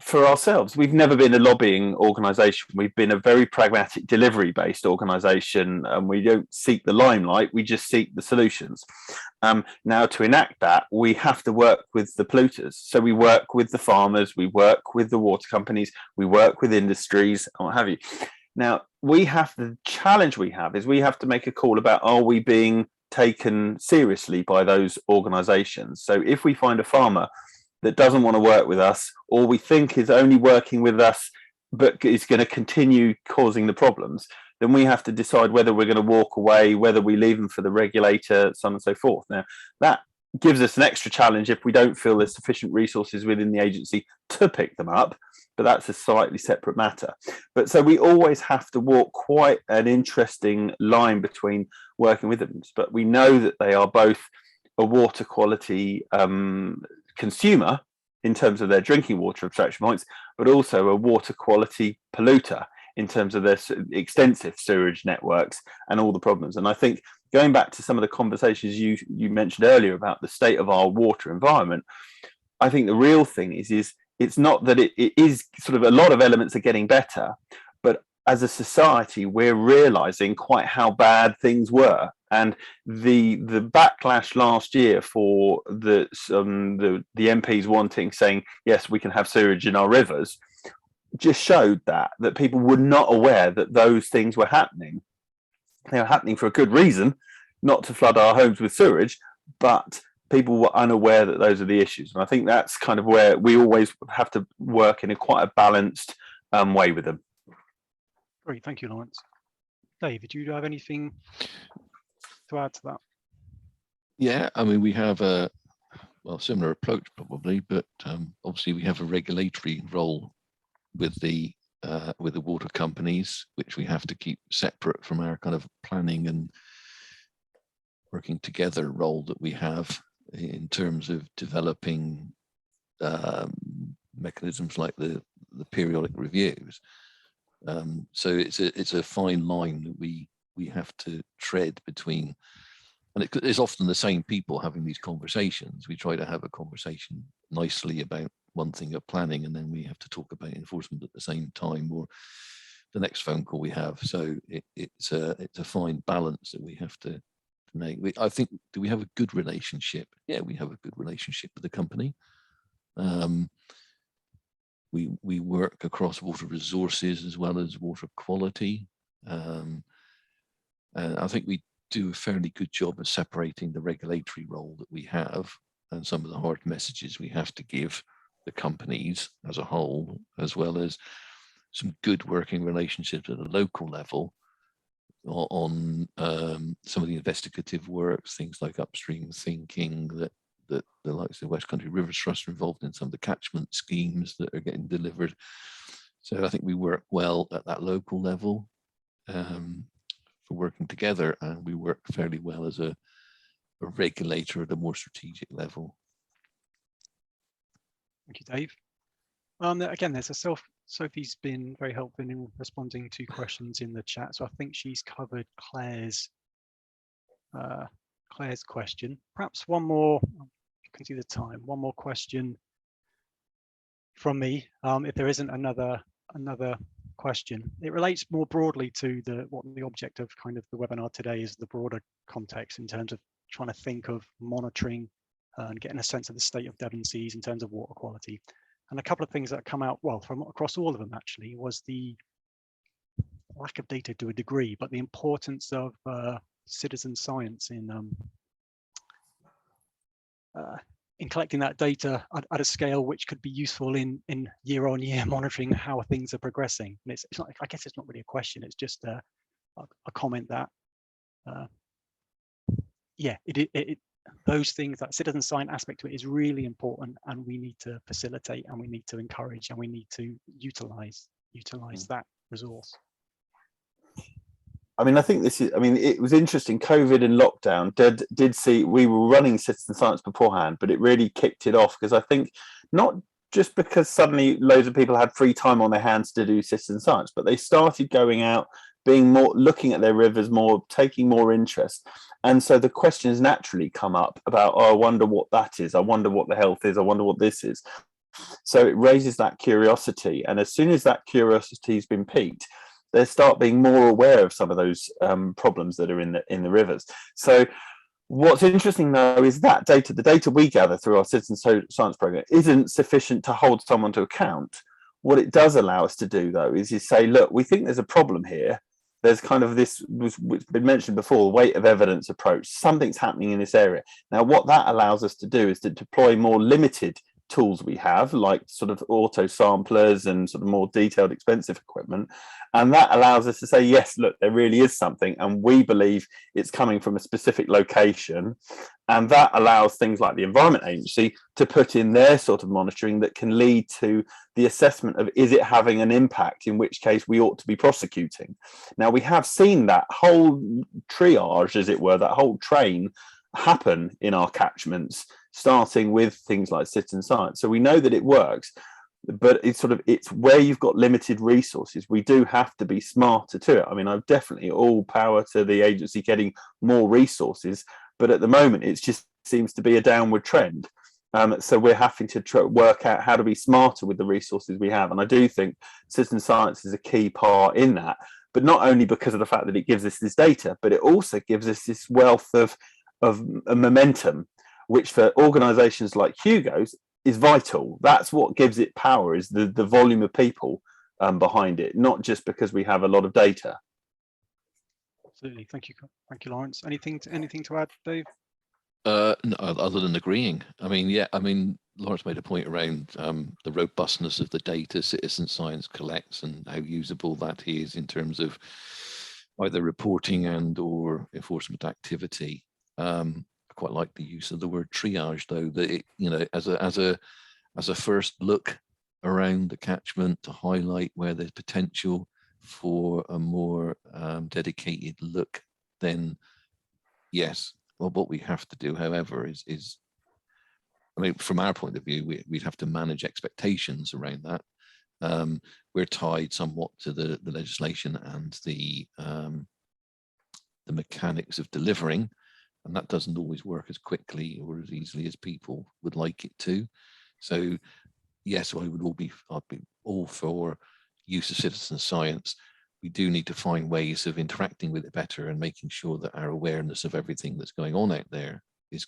For ourselves, we've never been a lobbying organisation. We've been a very pragmatic, delivery-based organisation, and we don't seek the limelight. We just seek the solutions. Now, to enact that, we have to work with the polluters. So we work with the farmers, we work with the water companies, we work with industries, and what have you. Now, the challenge we have is we have to make a call about, are we being taken seriously by those organisations? So if we find a farmer that doesn't want to work with us, or we think is only working with us but is going to continue causing the problems, then we have to decide whether we're going to walk away, whether we leave them for the regulator, so on and so forth. Now, that gives us an extra challenge if we don't feel there's sufficient resources within the agency to pick them up, but that's a slightly separate matter. But so we always have to walk quite an interesting line between working with them, but we know that they are both a water quality consumer in terms of their drinking water abstraction points, but also a water quality polluter in terms of their extensive sewage networks and all the problems. And I think going back to some of the conversations you mentioned earlier about the state of our water environment, I think the real thing is it's not that it is sort of a lot of elements are getting better, but as a society, we're realizing quite how bad things were. And the backlash last year for the MPs saying, yes, we can have sewage in our rivers, just showed that people were not aware that those things were happening. They were happening for a good reason, not to flood our homes with sewage, but people were unaware that those are the issues. And I think that's kind of where we always have to work in quite a balanced way with them. Great, thank you, Laurence. David, do you have anything to add to that? Yeah, I mean, we have a similar approach probably, but obviously we have a regulatory role with the water companies, which we have to keep separate from our kind of planning and working together role that we have in terms of developing mechanisms like the periodic reviews. So it's a fine line that we have to tread between, and it's often the same people having these conversations. We try to have a conversation nicely about one thing of planning, and then we have to talk about enforcement at the same time, or the next phone call we have. So it's a fine balance that we have to make. I think, do we have a good relationship? Yeah, we have a good relationship with the company. We work across water resources as well as water quality. And I think we do a fairly good job of separating the regulatory role that we have and some of the hard messages we have to give the companies as a whole, as well as some good working relationships at a local level on some of the investigative works, things like upstream thinking that the likes of the West Country Rivers Trust are involved in, some of the catchment schemes that are getting delivered. So I think we work well at that local level for working together, and we work fairly well as a regulator at a more strategic level. Thank you, Dave. Again, there's Sophie's been very helpful in responding to questions in the chat, so I think she's covered Claire's question. Perhaps one more. You can see the time. One more question from me, if there isn't another question. It relates more broadly to what the object of kind of the webinar today is, the broader context in terms of trying to think of monitoring and getting a sense of the state of Devon seas in terms of water quality. And a couple of things that come out, well, from across all of them actually, was the lack of data to a degree, but the importance of citizen science in collecting that data at a scale which could be useful in year-on-year monitoring how things are progressing. And it's not, I guess it's not really a question, it's just a comment that yeah, those things, that citizen science aspect to it is really important, and we need to facilitate, and we need to encourage, and we need to utilize utilize that resource. I mean, I think this is, I mean, it was interesting. COVID and lockdown did see, we were running citizen science beforehand, but it really kicked it off because I think not just because suddenly loads of people had free time on their hands to do citizen science, but they started going out, being more, looking at their rivers more, taking more interest. And so the questions naturally come up about, oh, I wonder what that is. I wonder what the health is. I wonder what this is. So it raises that curiosity. And as soon as that curiosity has been piqued, they start being more aware of some of those problems that are in the rivers. So what's interesting though is that data, the data we gather through our citizen science program, isn't sufficient to hold someone to account. What it does allow us to do though is you say, look, we think there's a problem here. There's kind of this, which been mentioned before, weight of evidence approach. Something's happening in this area. Now, what that allows us to do is to deploy more limited tools we have, like sort of auto samplers and sort of more detailed, expensive equipment. And that allows us to say, yes, look, there really is something, and we believe it's coming from a specific location. And that allows things like the Environment Agency to put in their sort of monitoring that can lead to the assessment of, is it having an impact, in which case we ought to be prosecuting. Now, we have seen that whole triage, as it were, that whole train happen in our catchments, starting with things like citizen science. So we know that it works, but it's sort of, it's where you've got limited resources, we do have to be smarter to it. I mean, I've definitely all power to the agency getting more resources, but at the moment it just seems to be a downward trend. So we're having to work out how to be smarter with the resources we have. And I do think citizen science is a key part in that, but not only because of the fact that it gives us this data, but it also gives us this wealth of a momentum, which for organizations like Hugo's is vital. That's what gives it power, is the volume of people behind it, not just because we have a lot of data. Absolutely. Thank you, Laurence. Anything to add, Dave? No, other than agreeing. I mean, yeah, I mean, Laurence made a point around the robustness of the data citizen science collects and how usable that is in terms of either reporting and or enforcement activity. I quite like the use of the word triage, though, that it, you know, as a first look around the catchment to highlight where there's potential for a more dedicated look. Then yes, well, what we have to do, however, is I mean, from our point of view, we'd have to manage expectations around that. We're tied somewhat to the legislation and the mechanics of delivering, and that doesn't always work as quickly or as easily as people would like it to. So yes, I'd be all for use of citizen science. We do need to find ways of interacting with it better and making sure that our awareness of everything that's going on out there is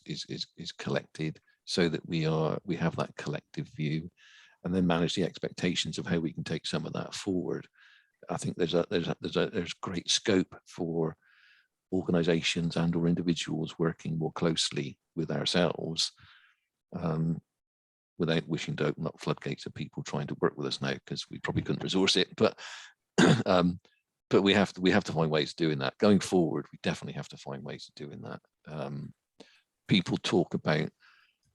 collected, so that we have that collective view, and then manage the expectations of how we can take some of that forward. I think there's great scope for organizations and or individuals working more closely with ourselves, without wishing to open up floodgates of people trying to work with us now, because we probably couldn't resource it, but we have to find ways of doing that going forward. We definitely have to find ways of doing that. People talk about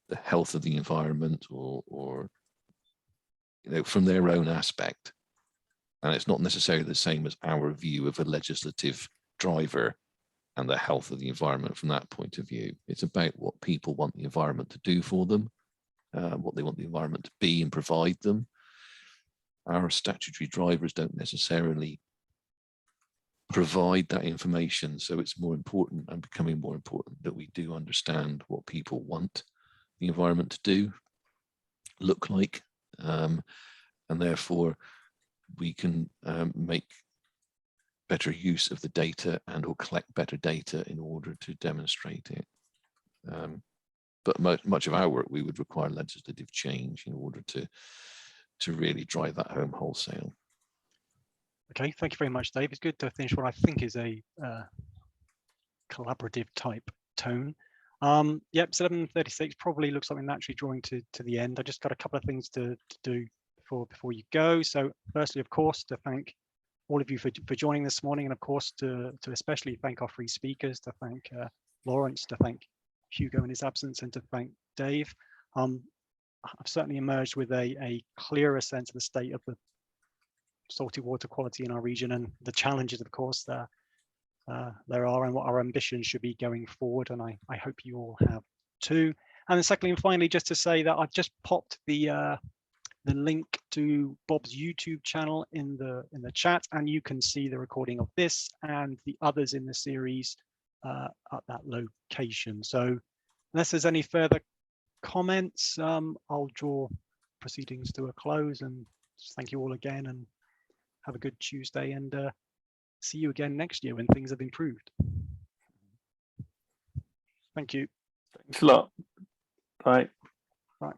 the health of the environment or you know, from their own aspect, and it's not necessarily the same as our view of a legislative driver and the health of the environment from that point of view. It's about what people want the environment to do for them, what they want the environment to be and provide them. Our statutory drivers don't necessarily provide that information, so it's more important and becoming more important that we do understand what people want the environment to do, look like, and therefore we can make better use of the data and or collect better data in order to demonstrate it. But much of our work, we would require legislative change in order to really drive that home wholesale. Okay, thank you very much, Dave. It's good to finish what I think is a collaborative type tone. Yep, 7:36 probably looks like we're naturally drawing to the end. I just got a couple of things to do before you go. So firstly, of course, to thank all of you for joining this morning, and of course to especially thank our three speakers, to thank Laurence, to thank Hugo in his absence, and to thank Dave. I've certainly emerged with a clearer sense of the state of the salty water quality in our region and the challenges, of course, there are, and what our ambitions should be going forward. And I hope you all have too. And then secondly and finally, just to say that I've just popped the link to Bob's YouTube channel in the chat, and you can see the recording of this and the others in the series at that location. So unless there's any further comments, I'll draw proceedings to a close, and thank you all again, and have a good Tuesday, and see you again next year when things have improved. Thank you. Thanks a lot. Bye. Bye.